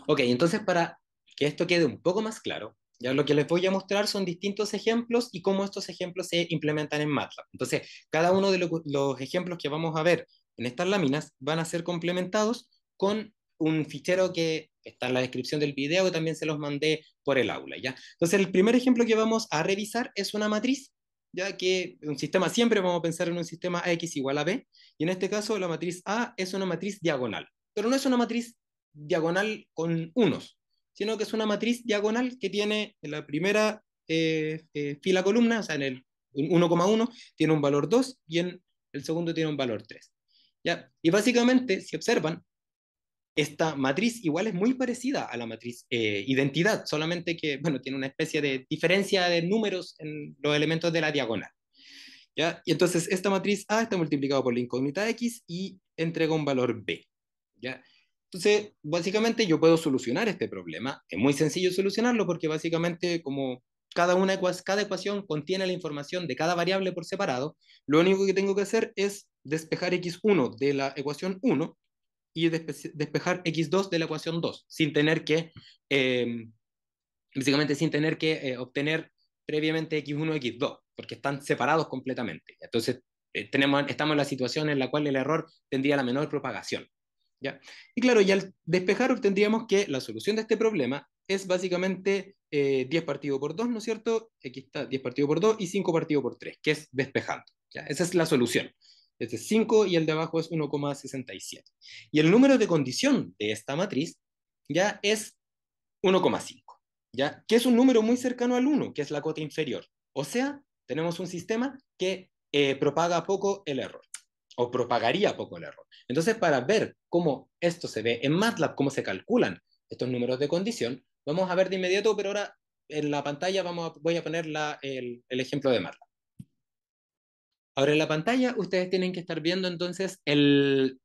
Speaker 1: Ok, entonces para que esto quede un poco más claro, ya lo que les voy a mostrar son distintos ejemplos y cómo estos ejemplos se implementan en MATLAB. Entonces, cada uno de los ejemplos que vamos a ver en estas láminas van a ser complementados con un fichero que está en la descripción del video y también se los mandé por el aula, ¿ya? Entonces, el primer ejemplo que vamos a revisar es una matriz, ya que un sistema siempre vamos a pensar en un sistema X igual a B, y en este caso la matriz A es una matriz diagonal, pero no es una matriz diagonal con unos, sino que es una matriz diagonal que tiene en la primera fila columna, o sea, en el 1,1 tiene un valor 2 y en el segundo tiene un valor 3. ¿Ya? Y básicamente, si observan, esta matriz igual es muy parecida a la matriz identidad, solamente que, bueno, tiene una especie de diferencia de números en los elementos de la diagonal. ¿Ya? Y entonces esta matriz A está multiplicada por la incógnita X y entrega un valor B. ¿Ya? Entonces, básicamente yo puedo solucionar este problema. Es muy sencillo solucionarlo porque básicamente como cada ecuación contiene la información de cada variable por separado, lo único que tengo que hacer es despejar x1 de la ecuación 1 y despejar x2 de la ecuación 2, sin tener que, básicamente sin tener que obtener previamente x1 y x2, porque están separados completamente. Entonces, estamos en la situación en la cual el error tendría la menor propagación. ¿Ya? Y claro, ya al despejar obtendríamos que la solución de este problema es básicamente 10 partido por 2, ¿no es cierto? Aquí está 10 partido por 2 y 5 partido por 3, que es despejando. ¿Ya? Esa es la solución. Este es 5 y el de abajo es 1,67. Y el número de condición de esta matriz ya es 1,5, ¿ya? Que es un número muy cercano al 1, que es la cota inferior. O sea, tenemos un sistema que propaga poco el error, o propagaría poco el error. Entonces, para ver cómo esto se ve en MATLAB, cómo se calculan estos números de condición, vamos a ver de inmediato, pero ahora en la pantalla voy a poner el ejemplo de MATLAB. Ahora en la pantalla ustedes tienen que estar viendo entonces el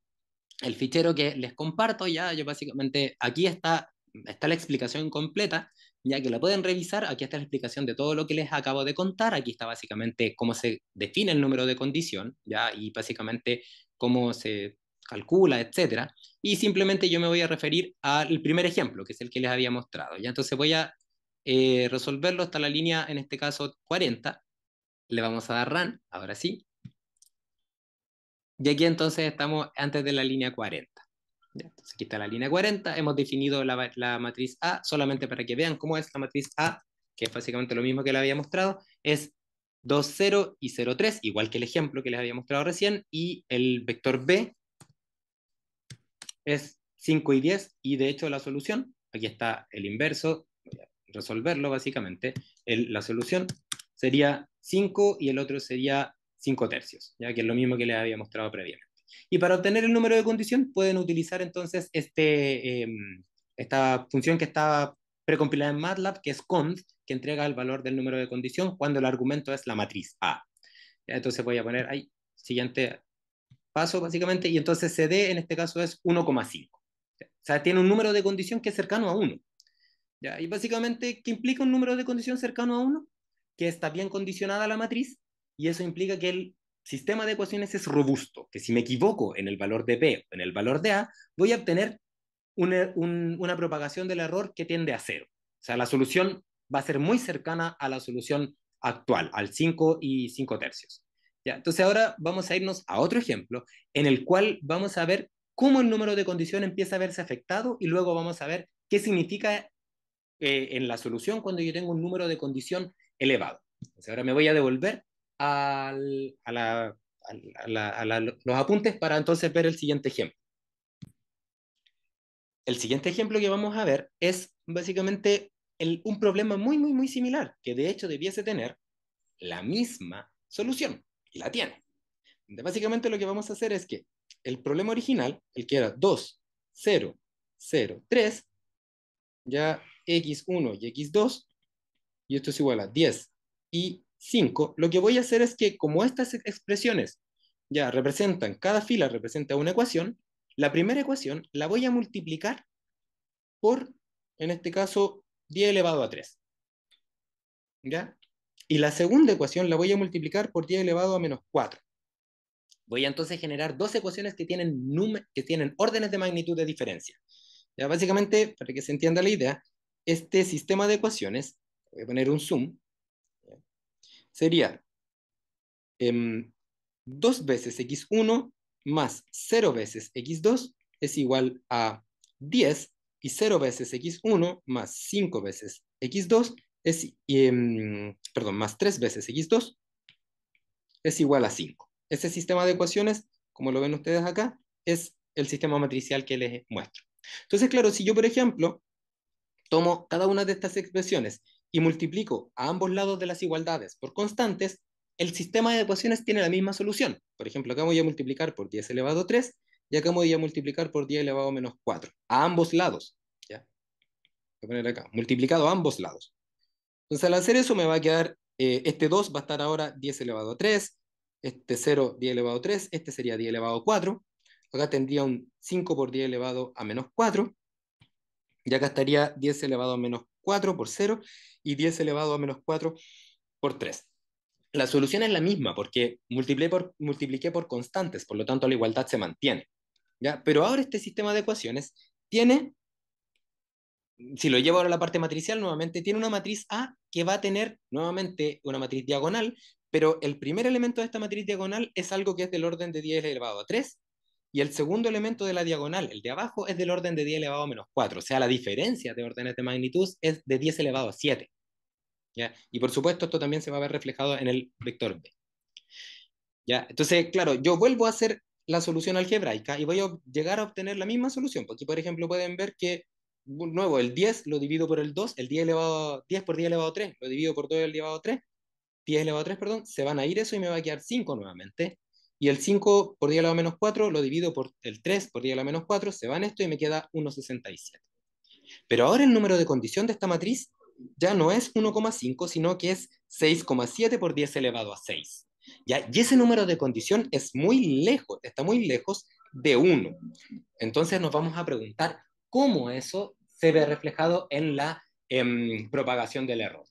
Speaker 1: fichero que les comparto. Ya, yo básicamente, aquí está la explicación completa, ya que la pueden revisar. Aquí está la explicación de todo lo que les acabo de contar. Aquí está básicamente cómo se define el número de condición, ya, y básicamente cómo se calcula, etcétera. Y simplemente yo me voy a referir al primer ejemplo, que es el que les había mostrado. Ya, entonces voy a resolverlo hasta la línea, en este caso 40. Le vamos a dar run, ahora sí. Y aquí entonces estamos antes de la línea 40. ¿Ya? Entonces aquí está la línea 40, hemos definido la matriz A, solamente para que vean cómo es la matriz A, que es básicamente lo mismo que les había mostrado, es 2, 0 y 0, 3, igual que el ejemplo que les había mostrado recién, y el vector B es 5 y 10, y de hecho la solución, aquí está el inverso, voy a resolverlo básicamente, la solución sería 5 y el otro sería 5 tercios, ya que es lo mismo que les había mostrado previamente. Y para obtener el número de condición pueden utilizar entonces esta función que está precompilada en MATLAB, que es const, que entrega el valor del número de condición cuando el argumento es la matriz A. ¿Ya? Entonces voy a poner ahí, siguiente paso básicamente, y entonces CD en este caso es 1,5. O sea, tiene un número de condición que es cercano a 1. ¿Ya? Y básicamente, ¿qué implica un número de condición cercano a 1? Que está bien condicionada la matriz, y eso implica que el sistema de ecuaciones es robusto, que si me equivoco en el valor de B o en el valor de A, voy a obtener una propagación del error que tiende a cero. O sea, la solución va a ser muy cercana a la solución actual, al 5 y 5 tercios. ¿Ya? Entonces ahora vamos a irnos a otro ejemplo en el cual vamos a ver cómo el número de condición empieza a verse afectado y luego vamos a ver qué significa en la solución cuando yo tengo un número de condición elevado. Entonces ahora me voy a devolver a los apuntes para entonces ver el siguiente ejemplo. El siguiente ejemplo que vamos a ver es básicamente un problema muy, muy, muy similar, que de hecho debiese tener la misma solución, y la tiene. Básicamente lo que vamos a hacer es que el problema original, el que era 2, 0, 0, 3, ya x1 y x2, y esto es igual a 10 y 5, lo que voy a hacer es que como estas expresiones ya representan, cada fila representa una ecuación, la primera ecuación la voy a multiplicar por, en este caso, 10 elevado a 3. ¿Ya? Y la segunda ecuación la voy a multiplicar por 10 elevado a menos 4. Voy a entonces generar dos ecuaciones que tienen órdenes de magnitud de diferencia. Ya, básicamente, para que se entienda la idea, este sistema de ecuaciones, voy a poner un zoom, sería 2 veces x1 más 0 veces x2 es igual a 10, y 0 veces x1 más 5 veces x2 más 3 veces x2 es igual a 5. Ese sistema de ecuaciones, como lo ven ustedes acá, es el sistema matricial que les muestro. Entonces, claro, si yo, por ejemplo, tomo cada una de estas expresiones y multiplico a ambos lados de las igualdades por constantes, el sistema de ecuaciones tiene la misma solución. Por ejemplo, acá voy a multiplicar por 10 elevado a 3 y acá voy a multiplicar por 10 elevado a menos 4, a ambos lados. ¿Ya? Voy a poner acá, multiplicado a ambos lados. Entonces, al hacer eso me va a quedar, este 2 va a estar ahora 10 elevado a 3, este 0, 10 elevado a 3, este sería 10 elevado a 4, acá tendría un 5 por 10 elevado a menos 4, y acá estaría 10 elevado a menos 4 por 0 y 10 elevado a menos 4 por 3. La solución es la misma porque multipliqué por constantes, por lo tanto la igualdad se mantiene. ¿Ya? Pero ahora este sistema de ecuaciones tiene, si lo llevo ahora a la parte matricial, nuevamente tiene una matriz A que va a tener nuevamente una matriz diagonal, pero el primer elemento de esta matriz diagonal es algo que es del orden de 10 elevado a 3, y el segundo elemento de la diagonal, el de abajo, es del orden de 10 elevado a menos 4. O sea, la diferencia de órdenes de magnitud es de 10 elevado a 7. ¿Ya? Y por supuesto, esto también se va a ver reflejado en el vector B. ¿Ya? Entonces, claro, yo vuelvo a hacer la solución algebraica y voy a llegar a obtener la misma solución. Porque, por ejemplo, pueden ver que, de nuevo, el 10 lo divido por el 2, el 10 por 10 elevado a 3, lo divido por 2 elevado a 3, 10 elevado a 3, perdón, se van a ir eso y me va a quedar 5 nuevamente. Y el 5 por 10 elevado a menos 4 lo divido por el 3 por 10 elevado a menos 4, se van esto y me queda 1,67. Pero ahora el número de condición de esta matriz ya no es 1,5, sino que es 6,7 por 10 elevado a 6. ¿Ya? Y ese número de condición es muy lejos, está muy lejos de 1. Entonces nos vamos a preguntar cómo eso se ve reflejado en la propagación del error.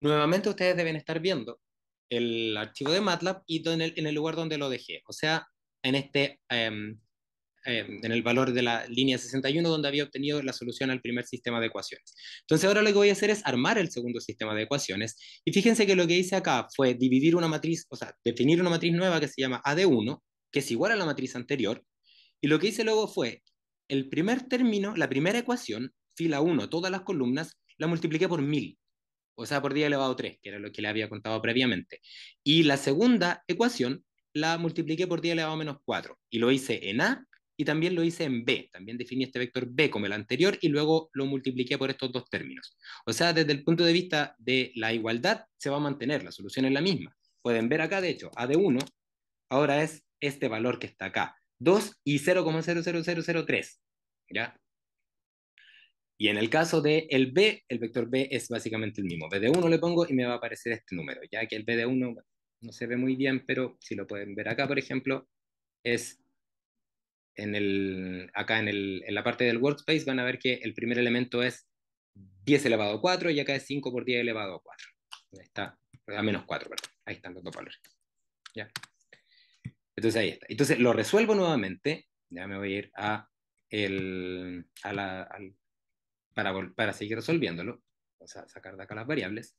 Speaker 1: Nuevamente ustedes deben estar viendo el archivo de MATLAB y en el lugar donde lo dejé, o sea, en en el valor de la línea 61 donde había obtenido la solución al primer sistema de ecuaciones. Entonces ahora lo que voy a hacer es armar el segundo sistema de ecuaciones, y fíjense que lo que hice acá fue dividir una matriz, o sea, definir una matriz nueva que se llama AD1, que es igual a la matriz anterior, y lo que hice luego fue el primer término, la primera ecuación, fila 1, todas las columnas, la multipliqué por 1000, o sea, por 10 elevado a 3, que era lo que le había contado previamente. Y la segunda ecuación la multipliqué por 10 elevado a menos 4, y lo hice en A y también lo hice en B. También definí este vector B como el anterior y luego lo multipliqué por estos dos términos. O sea, desde el punto de vista de la igualdad se va a mantener, la solución es la misma. Pueden ver acá, de hecho, A de 1 ahora es este valor que está acá, 2 y 0,00003, ¿ya? Y en el caso de el B, el vector B es básicamente el mismo. B de 1 le pongo y me va a aparecer este número, ya que el B de 1 no se ve muy bien, pero si lo pueden ver acá, por ejemplo, es acá en la parte del workspace van a ver que el primer elemento es 10 elevado a 4 y acá es 5 por 10 elevado a 4. Ahí está, a menos 4, perdón. Ahí están los dos valores. ¿Ya? Entonces ahí está. Entonces lo resuelvo nuevamente. Ya me voy a ir para seguir resolviéndolo. O sea, sacar de acá las variables.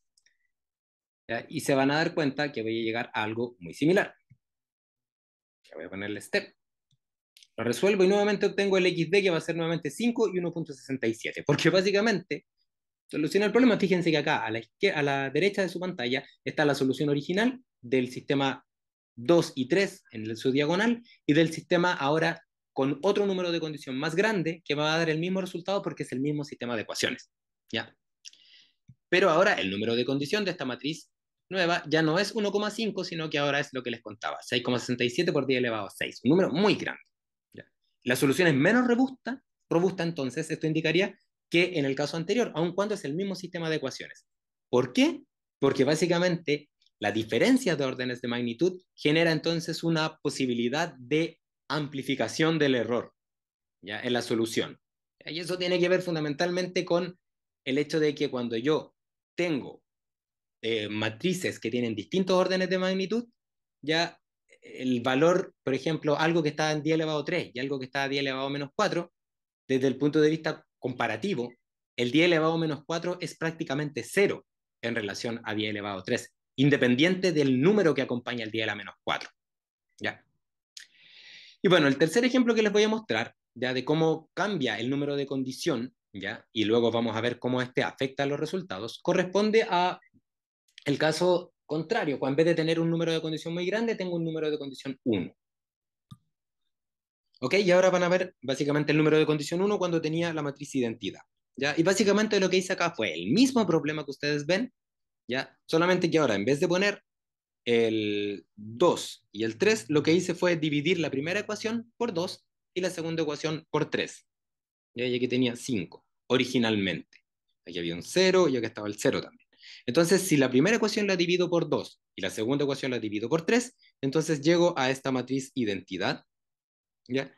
Speaker 1: ¿Ya? Y se van a dar cuenta que voy a llegar a algo muy similar. Ya voy a ponerle step. Lo resuelvo y nuevamente obtengo el XD, que va a ser nuevamente 5 y 1,67. Porque básicamente soluciona el problema. Fíjense que acá a la derecha de su pantalla está la solución original del sistema 2 y 3 en su diagonal, y del sistema ahora con otro número de condición más grande que va a dar el mismo resultado porque es el mismo sistema de ecuaciones. ¿Ya? Pero ahora el número de condición de esta matriz nueva ya no es 1,5, sino que ahora es lo que les contaba, 6,67 por 10 elevado a 6, un número muy grande. ¿Ya? La solución es menos robusta, entonces esto indicaría que en el caso anterior, aun cuando es el mismo sistema de ecuaciones. ¿Por qué? Porque básicamente la diferencia de órdenes de magnitud genera entonces una posibilidad de amplificación del error, ¿ya? En la solución. Y eso tiene que ver fundamentalmente con el hecho de que cuando yo tengo matrices que tienen distintos órdenes de magnitud, ya el valor, por ejemplo, algo que está en 10 elevado a 3 y algo que está a 10 elevado a menos 4, desde el punto de vista comparativo, el 10 elevado a menos 4 es prácticamente cero en relación a 10 elevado a 3, independiente del número que acompaña el 10 a la menos 4. ¿Ya? Y bueno, el tercer ejemplo que les voy a mostrar, ya de cómo cambia el número de condición, ya, y luego vamos a ver cómo este afecta a los resultados, corresponde a el caso contrario, cuando en vez de tener un número de condición muy grande, tengo un número de condición 1. ¿Ok? Y ahora van a ver básicamente el número de condición 1 cuando tenía la matriz identidad. ¿Ya? Y básicamente lo que hice acá fue el mismo problema que ustedes ven, ¿ya? Solamente que ahora en vez de poner el 2 y el 3, lo que hice fue dividir la primera ecuación por 2 y la segunda ecuación por 3. ¿Ya? Y aquí tenía 5 originalmente. Aquí había un 0 y acá estaba el 0 también. Entonces, si la primera ecuación la divido por 2 y la segunda ecuación la divido por 3, entonces llego a esta matriz identidad, ¿ya?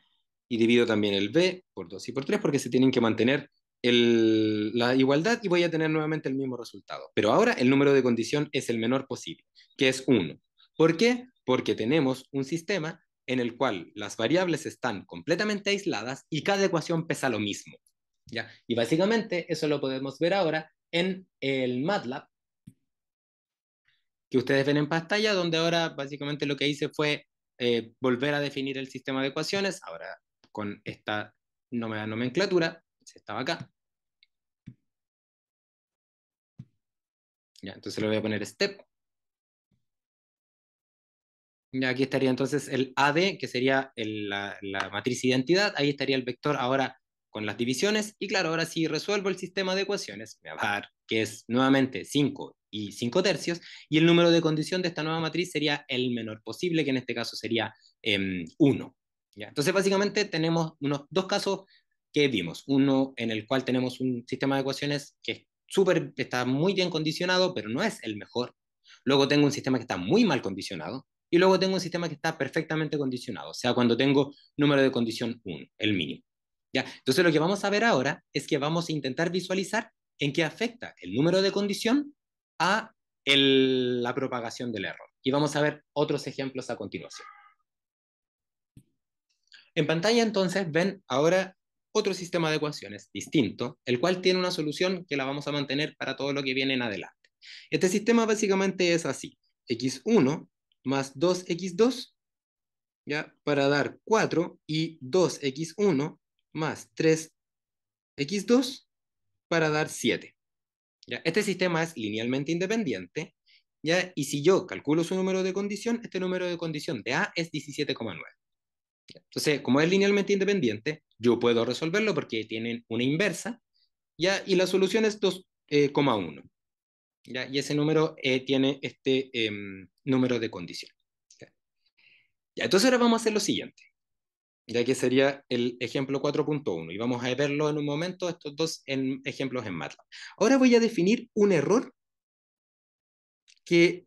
Speaker 1: Y divido también el B por 2 y por 3 porque se tienen que mantener la igualdad y voy a tener nuevamente el mismo resultado. Pero ahora el número de condición es el menor posible, que es 1. ¿Por qué? Porque tenemos un sistema en el cual las variables están completamente aisladas y cada ecuación pesa lo mismo. ¿Ya? Y básicamente eso lo podemos ver ahora en el MATLAB que ustedes ven en pantalla, donde ahora básicamente lo que hice fue volver a definir el sistema de ecuaciones, ahora con esta nueva nomenclatura, se estaba acá. Ya, entonces le voy a poner step. Ya, aquí estaría entonces el AD, que sería la matriz identidad, ahí estaría el vector ahora con las divisiones, y claro, ahora si resuelvo el sistema de ecuaciones, me va a dar que es nuevamente 5 y 5 tercios, y el número de condición de esta nueva matriz sería el menor posible, que en este caso sería 1. ¿Ya? Entonces básicamente tenemos unos dos casos que vimos, uno en el cual tenemos un sistema de ecuaciones que es está muy bien condicionado, pero no es el mejor. Luego tengo un sistema que está muy mal condicionado, y luego tengo un sistema que está perfectamente condicionado, o sea, cuando tengo número de condición 1, el mínimo. ¿Ya? Entonces lo que vamos a ver ahora es que vamos a intentar visualizar en qué afecta el número de condición a la propagación del error. Y vamos a ver otros ejemplos a continuación. En pantalla entonces ven ahora otro sistema de ecuaciones distinto, el cual tiene una solución que la vamos a mantener para todo lo que viene en adelante. Este sistema básicamente es así: x1 más 2x2, ¿ya? Para dar 4 y 2x1 más 3x2 para dar 7. ¿Ya? Este sistema es linealmente independiente, ¿ya? Y si yo calculo su número de condición, este número de condición de A es 17,9. Entonces, como es linealmente independiente, yo puedo resolverlo porque tienen una inversa, ¿ya? Y la solución es 2,1. ¿Ya? Y ese número tiene este número de condición. ¿Ya? Ya, entonces ahora vamos a hacer lo siguiente, ya que sería el ejemplo 4.1, y vamos a verlo en un momento, estos dos ejemplos en MATLAB. Ahora voy a definir un error que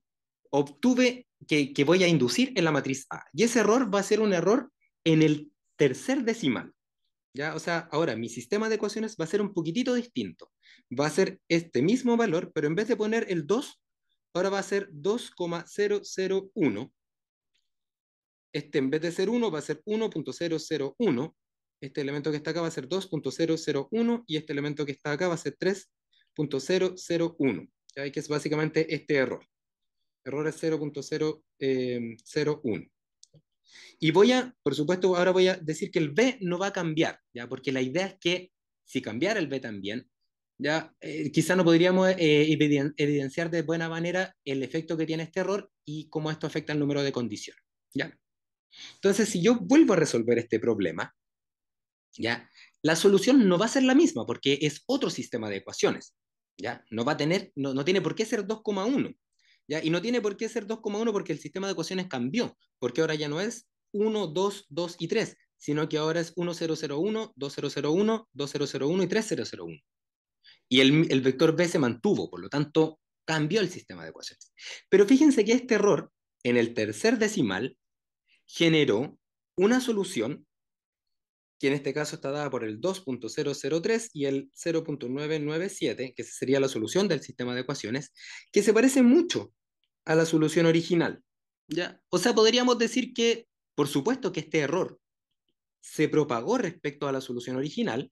Speaker 1: obtuve, que voy a inducir en la matriz A, y ese error va a ser un error en el tercer decimal. ¿Ya? O sea, ahora mi sistema de ecuaciones va a ser un poquitito distinto. Va a ser este mismo valor, pero en vez de poner el 2, ahora va a ser 2,001. Este en vez de ser 1 va a ser 1,001. Este elemento que está acá va a ser 2,001 y este elemento que está acá va a ser 3,001. ¿Ya? Que es básicamente este error. Error es 0,001. Y voy a, por supuesto, ahora voy a decir que el B no va a cambiar, ¿ya? Porque la idea es que si cambiara el B también, ya quizá no podríamos evidenciar de buena manera el efecto que tiene este error y cómo esto afecta al número de condición, ¿ya? Entonces, si yo vuelvo a resolver este problema, ¿ya? La solución no va a ser la misma porque es otro sistema de ecuaciones, ¿ya? No va a tener, no tiene por qué ser 2,1, ¿ya? Y no tiene por qué ser 2,1 porque el sistema de ecuaciones cambió, porque ahora ya no es 1, 2, 2 y 3, sino que ahora es 1001, 2001, 2001 y 3001. Y el vector B se mantuvo, por lo tanto, cambió el sistema de ecuaciones. Pero fíjense que este error en el tercer decimal generó una solución que en este caso está dada por el 2.003 y el 0.997, que sería la solución del sistema de ecuaciones, que se parece mucho a la solución original. ¿Ya? O sea, podríamos decir que, por supuesto que este error se propagó respecto a la solución original.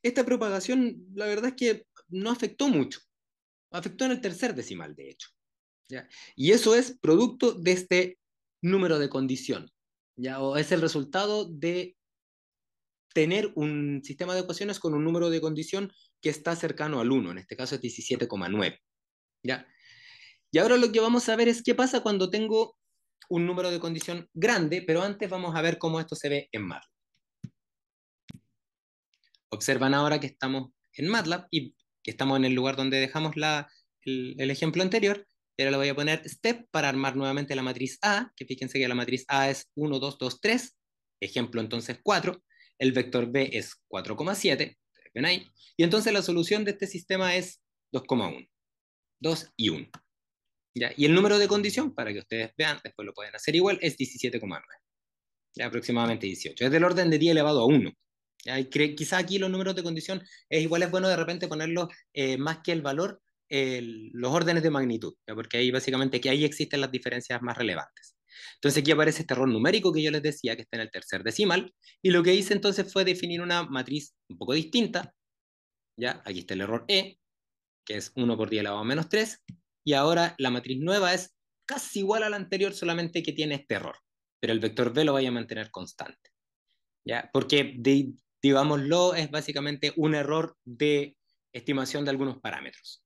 Speaker 1: Esta propagación, la verdad es que no afectó mucho, afectó en el tercer decimal, de hecho. ¿Ya? Y eso es producto de este número de condición, ¿ya? O es el resultado de tener un sistema de ecuaciones con un número de condición que está cercano al 1, en este caso es 17,9. ¿Ya? Y ahora lo que vamos a ver es qué pasa cuando tengo un número de condición grande, pero antes vamos a ver cómo esto se ve en MATLAB. Observan ahora que estamos en MATLAB y que estamos en el lugar donde dejamos el ejemplo anterior, pero le voy a poner step para armar nuevamente la matriz A, que fíjense que la matriz A es 1, 2, 2, 3, ejemplo entonces 4, el vector B es 4,7, ven ahí, y entonces la solución de este sistema es 2,1, 2 y 1. ¿Ya? Y el número de condición, para que ustedes vean, después lo pueden hacer igual, es 17,9, ya aproximadamente 18. Es del orden de 10 elevado a 1. Quizá aquí los números de condición igual es bueno de repente ponerlos más que el valor, los órdenes de magnitud, ¿ya? Porque ahí básicamente que ahí existen las diferencias más relevantes. Entonces aquí aparece este error numérico que yo les decía que está en el tercer decimal, y lo que hice entonces fue definir una matriz un poco distinta. ¿Ya? Aquí está el error E, que es 1 por 10 elevado a menos 3, y ahora la matriz nueva es casi igual a la anterior, solamente que tiene este error, pero el vector B lo voy a mantener constante. ¿Ya? Porque, digámoslo, es básicamente un error de estimación de algunos parámetros.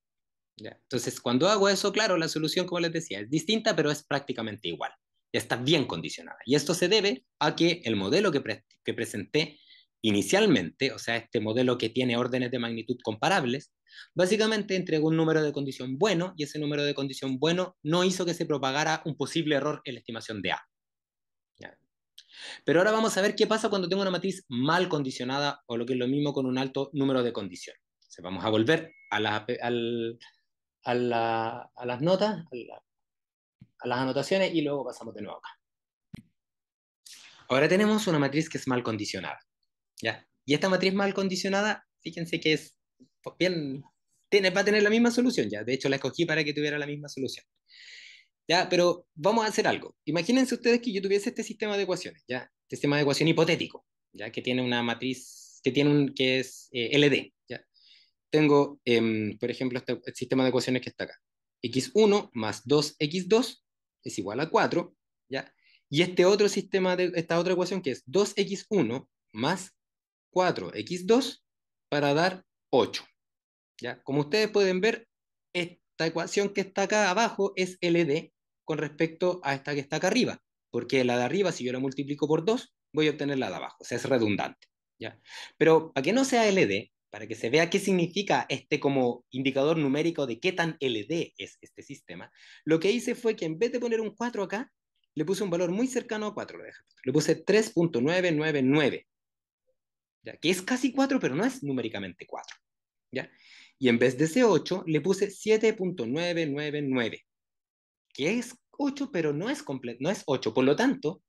Speaker 1: ¿Ya? Entonces, cuando hago eso, claro, la solución, como les decía, es distinta, pero es prácticamente igual. Ya está bien condicionada. Y esto se debe a que el modelo que presenté inicialmente, o sea, este modelo que tiene órdenes de magnitud comparables, básicamente entregó un número de condición bueno, y ese número de condición bueno no hizo que se propagara un posible error en la estimación de A. ¿Ya? Pero ahora vamos a ver qué pasa cuando tengo una matriz mal condicionada, o lo que es lo mismo con un alto número de condiciones. Entonces vamos a volver a las notas, a las anotaciones, y luego pasamos de nuevo acá. Ahora tenemos una matriz que es mal condicionada, ¿ya? Y esta matriz mal condicionada, fíjense que es bien, va a tener la misma solución, ¿ya? De hecho, la escogí para que tuviera la misma solución. ¿Ya? Pero vamos a hacer algo. Imagínense ustedes que yo tuviese este sistema de ecuaciones, ¿ya? Este sistema de ecuación hipotético, ¿ya? Que tiene una matriz, que es LD, ¿ya? Tengo, por ejemplo, el sistema de ecuaciones que está acá. X1 más 2x2 es igual a 4, ¿ya? Y este otro sistema esta otra ecuación que es 2x1 más 4x2 para dar 8, ¿ya? Como ustedes pueden ver, esta ecuación que está acá abajo es LD con respecto a esta que está acá arriba, porque la de arriba, si yo la multiplico por 2, voy a obtener la de abajo, o sea, es redundante, ¿ya? Pero para que no sea LD, para que se vea qué significa este como indicador numérico de qué tan LD es este sistema, lo que hice fue que en vez de poner un 4 acá, le puse un valor muy cercano a 4, le puse 3.999, ¿ya? Que es casi 4, pero no es numéricamente 4, ¿ya? Y en vez de ese 8, le puse 7.999, que es 8, pero no es completo, no es 8. Por lo tanto,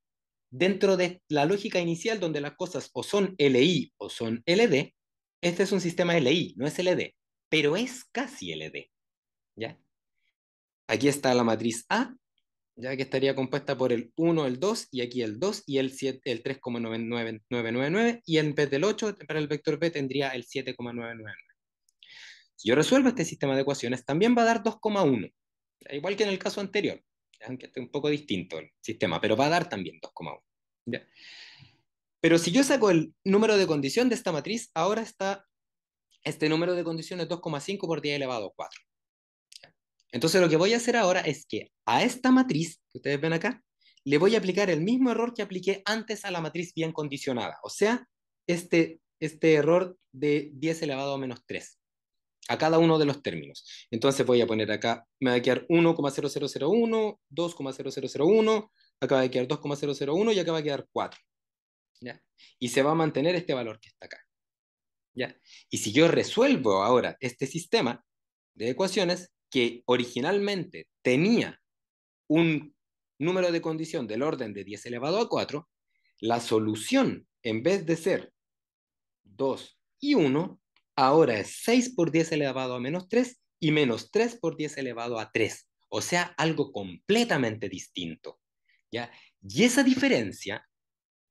Speaker 1: dentro de la lógica inicial donde las cosas o son LI o son LD, este es un sistema LI, no es LD, pero es casi LD, ¿ya? Aquí está la matriz A, ya que estaría compuesta por el 1, el 2, y aquí el 2 y el 7, el 3,99999, y en vez del 8, para el vector B tendría el 7,999. Si yo resuelvo este sistema de ecuaciones, también va a dar 2,1, igual que en el caso anterior, aunque esté un poco distinto el sistema, pero va a dar también 2,1. ¿Ya? Pero si yo saco el número de condición de esta matriz, ahora está este número de condiciones 2,5 por 10 elevado a 4. Entonces lo que voy a hacer ahora es que a esta matriz, que ustedes ven acá, le voy a aplicar el mismo error que apliqué antes a la matriz bien condicionada. O sea, este error de 10 elevado a menos 3 a cada uno de los términos. Entonces voy a poner acá, me va a quedar 1,0001, 2,0001, acá va a quedar 2,001 y acá va a quedar 4. ¿Ya? Y se va a mantener este valor que está acá. ¿Ya? Y si yo resuelvo ahora este sistema de ecuaciones que originalmente tenía un número de condición del orden de 10 elevado a 4, la solución, en vez de ser 2 y 1, ahora es 6 por 10 elevado a menos 3 y menos 3 por 10 elevado a 3. O sea, algo completamente distinto. ¿Ya? Y esa diferencia,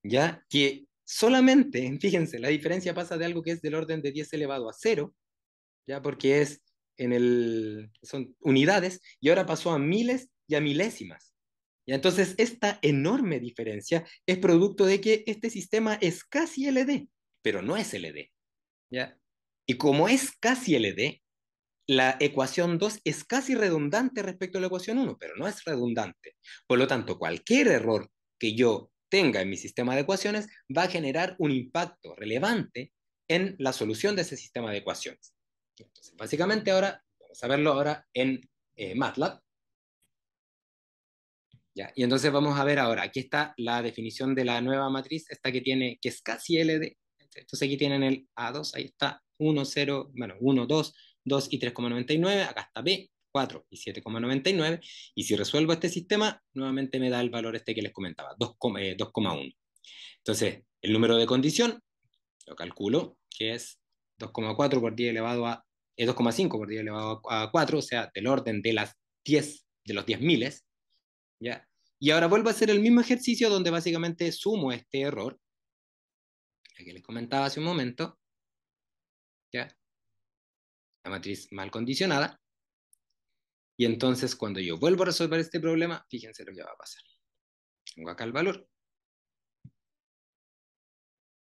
Speaker 1: ¿ya? Que solamente, fíjense, la diferencia pasa de algo que es del orden de 10 elevado a 0, ¿ya? Porque son unidades, y ahora pasó a miles y a milésimas. ¿Ya? Entonces, esta enorme diferencia es producto de que este sistema es casi LD, pero no es LD. ¿Ya? Y como es casi LD, la ecuación 2 es casi redundante respecto a la ecuación 1, pero no es redundante. Por lo tanto, cualquier error que yo tenga en mi sistema de ecuaciones va a generar un impacto relevante en la solución de ese sistema de ecuaciones. Entonces, básicamente ahora, vamos a verlo ahora en MATLAB. ¿Ya? Y entonces vamos a ver ahora, aquí está la definición de la nueva matriz, esta que es casi LD. Entonces aquí tienen el A2, ahí está, 1, 0, bueno, 1, 2, 2 y 3,99, acá está B, 4 y 7,99, y si resuelvo este sistema, nuevamente me da el valor este que les comentaba, 2,1. Entonces, el número de condición, lo calculo, que es 2,4 por 10 elevado a, 2,5 por 10 elevado a 4, o sea, del orden de las 10, de los 10 miles, ¿ya? Y ahora vuelvo a hacer el mismo ejercicio donde básicamente sumo este error, que les comentaba hace un momento, ¿ya? La matriz mal condicionada. Y entonces cuando yo vuelvo a resolver este problema, fíjense lo que va a pasar. Tengo acá el valor.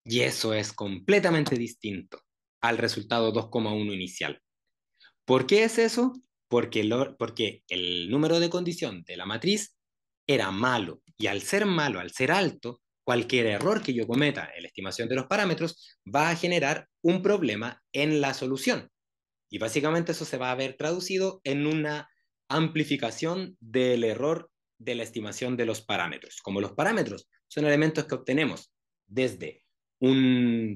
Speaker 1: Y eso es completamente distinto al resultado 2,1 inicial. ¿Por qué es eso? Porque el número de condición de la matriz era malo, y al ser malo, al ser alto, cualquier error que yo cometa en la estimación de los parámetros va a generar un problema en la solución. Y básicamente eso se va a ver traducido en una amplificación del error de la estimación de los parámetros. Como los parámetros son elementos que obtenemos desde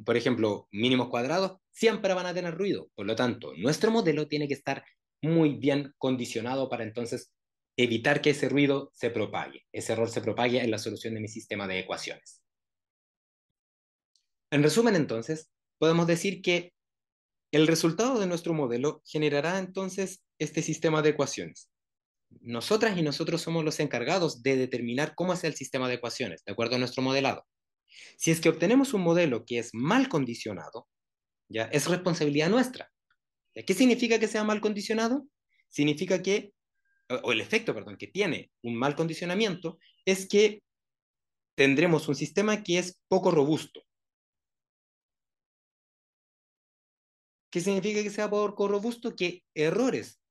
Speaker 1: por ejemplo, mínimos cuadrados, siempre van a tener ruido. Por lo tanto, nuestro modelo tiene que estar muy bien condicionado para entonces evitar que ese ruido se propague, ese error se propague en la solución de mi sistema de ecuaciones. En resumen, entonces, podemos decir que el resultado de nuestro modelo generará entonces este sistema de ecuaciones. Nosotras y nosotros somos los encargados de determinar cómo es el sistema de ecuaciones, de acuerdo a nuestro modelado. Si es que obtenemos un modelo que es mal condicionado, ya es responsabilidad nuestra. ¿Qué significa que sea mal condicionado? Significa que, o el efecto, perdón, que tiene un mal condicionamiento es que tendremos un sistema que es poco robusto. ¿Qué significa que sea poco robusto? Que errores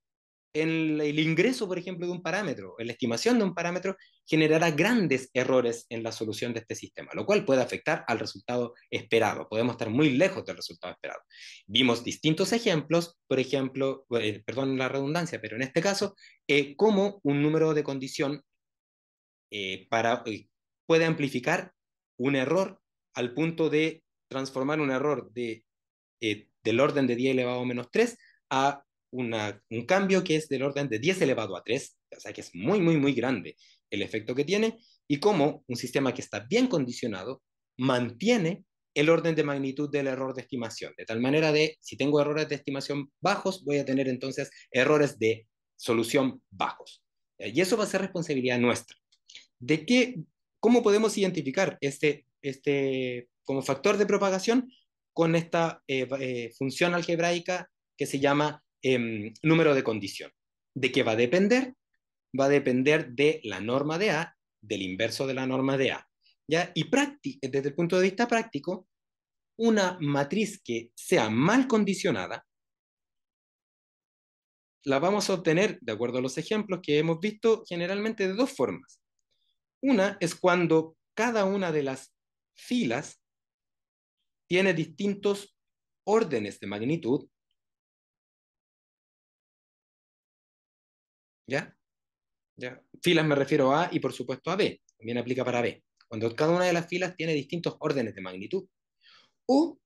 Speaker 1: en el ingreso, por ejemplo, de un parámetro, en la estimación de un parámetro, generará grandes errores en la solución de este sistema, lo cual puede afectar al resultado esperado. Podemos estar muy lejos del resultado esperado. Vimos distintos ejemplos, por ejemplo, perdón la redundancia, pero en este caso, cómo un número de condición puede amplificar un error al punto de transformar un error del orden de 10 elevado a menos 3 a un cambio que es del orden de 10 elevado a 3, o sea que es muy, muy, muy grande el efecto que tiene, y cómo un sistema que está bien condicionado mantiene el orden de magnitud del error de estimación, de tal manera de, si tengo errores de estimación bajos, voy a tener entonces errores de solución bajos. Y eso va a ser responsabilidad nuestra. ¿De qué, cómo podemos identificar como factor de propagación con esta función algebraica que se llama número de condición? ¿De qué va a depender? Va a depender de la norma de A, del inverso de la norma de A. ¿Ya? Y desde el punto de vista práctico, una matriz que sea mal condicionada la vamos a obtener, de acuerdo a los ejemplos que hemos visto, generalmente de dos formas. Una es cuando cada una de las filas tiene distintos órdenes de magnitud, ¿ya? ¿Ya? Filas me refiero a A y por supuesto a B, también aplica para B. Cuando cada una de las filas tiene distintos órdenes de magnitud. O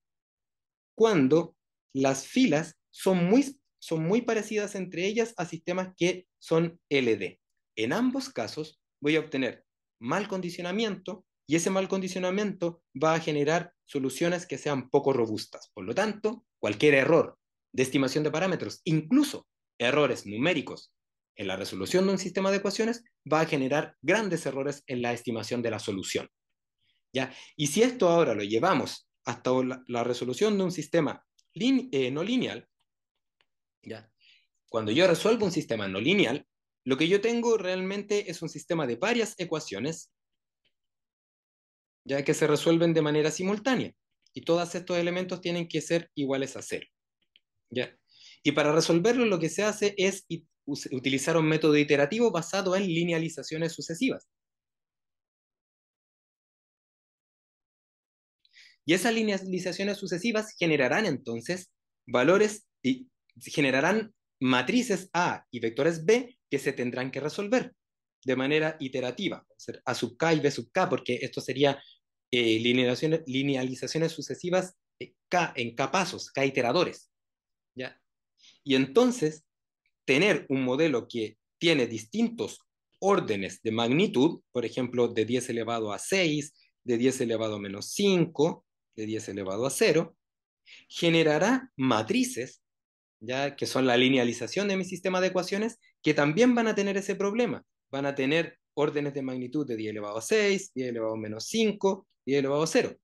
Speaker 1: cuando las filas son muy parecidas entre ellas a sistemas que son LD. En ambos casos voy a obtener mal condicionamiento, y ese mal condicionamiento va a generar soluciones que sean poco robustas. Por lo tanto, cualquier error de estimación de parámetros, incluso errores numéricos en la resolución de un sistema de ecuaciones, va a generar grandes errores en la estimación de la solución. ¿Ya? Y si esto ahora lo llevamos hasta la resolución de un sistema no lineal, ¿ya? Cuando yo resuelvo un sistema no lineal, lo que yo tengo realmente es un sistema de varias ecuaciones, ya que se resuelven de manera simultánea. Y todos estos elementos tienen que ser iguales a cero. ¿Ya? Y para resolverlo lo que se hace es utilizar un método iterativo basado en linealizaciones sucesivas. Y esas linealizaciones sucesivas generarán entonces valores y generarán matrices A y vectores B que se tendrán que resolver de manera iterativa, A sub k y B sub k, porque esto sería linealizaciones sucesivas K en K pasos, K iteradores. ¿Ya? Y entonces, tener un modelo que tiene distintos órdenes de magnitud, por ejemplo, de 10 elevado a 6, de 10 elevado a menos 5, de 10 elevado a 0, generará matrices, ya que son la linealización de mi sistema de ecuaciones, que también van a tener ese problema. Van a tener órdenes de magnitud de 10 elevado a 6, 10 elevado a menos 5, 10 elevado a 0.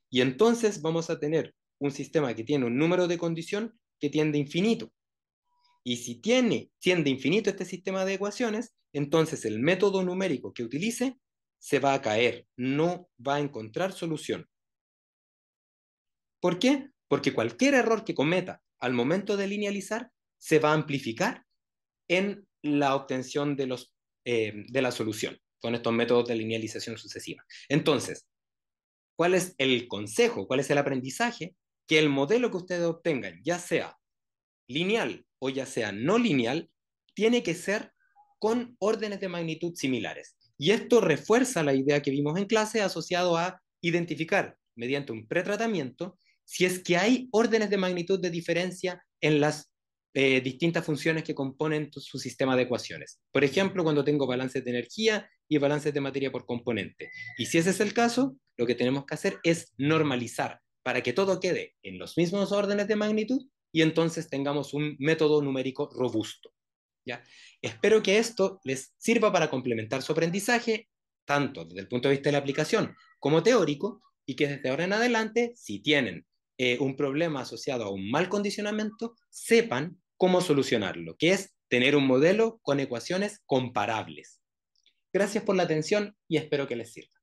Speaker 1: Y entonces vamos a tener un sistema que tiene un número de condición que tiende a infinito. Y si tiende infinito este sistema de ecuaciones, entonces el método numérico que utilice se va a caer, no va a encontrar solución. ¿Por qué? Porque cualquier error que cometa al momento de linealizar se va a amplificar en la obtención de la solución con estos métodos de linealización sucesiva. Entonces, ¿cuál es el consejo? ¿Cuál es el aprendizaje? Que el modelo que ustedes obtengan, ya sea lineal o ya sea no lineal, tiene que ser con órdenes de magnitud similares. Y esto refuerza la idea que vimos en clase asociado a identificar mediante un pretratamiento si es que hay órdenes de magnitud de diferencia en las distintas funciones que componen su sistema de ecuaciones. Por ejemplo, cuando tengo balances de energía y balances de materia por componente. Y si ese es el caso, lo que tenemos que hacer es normalizar para que todo quede en los mismos órdenes de magnitud y entonces tengamos un método numérico robusto. ¿Ya? Espero que esto les sirva para complementar su aprendizaje, tanto desde el punto de vista de la aplicación como teórico, y que desde ahora en adelante, si tienen un problema asociado a un mal condicionamiento, sepan cómo solucionarlo, que es tener un modelo con ecuaciones comparables. Gracias por la atención y espero que les sirva.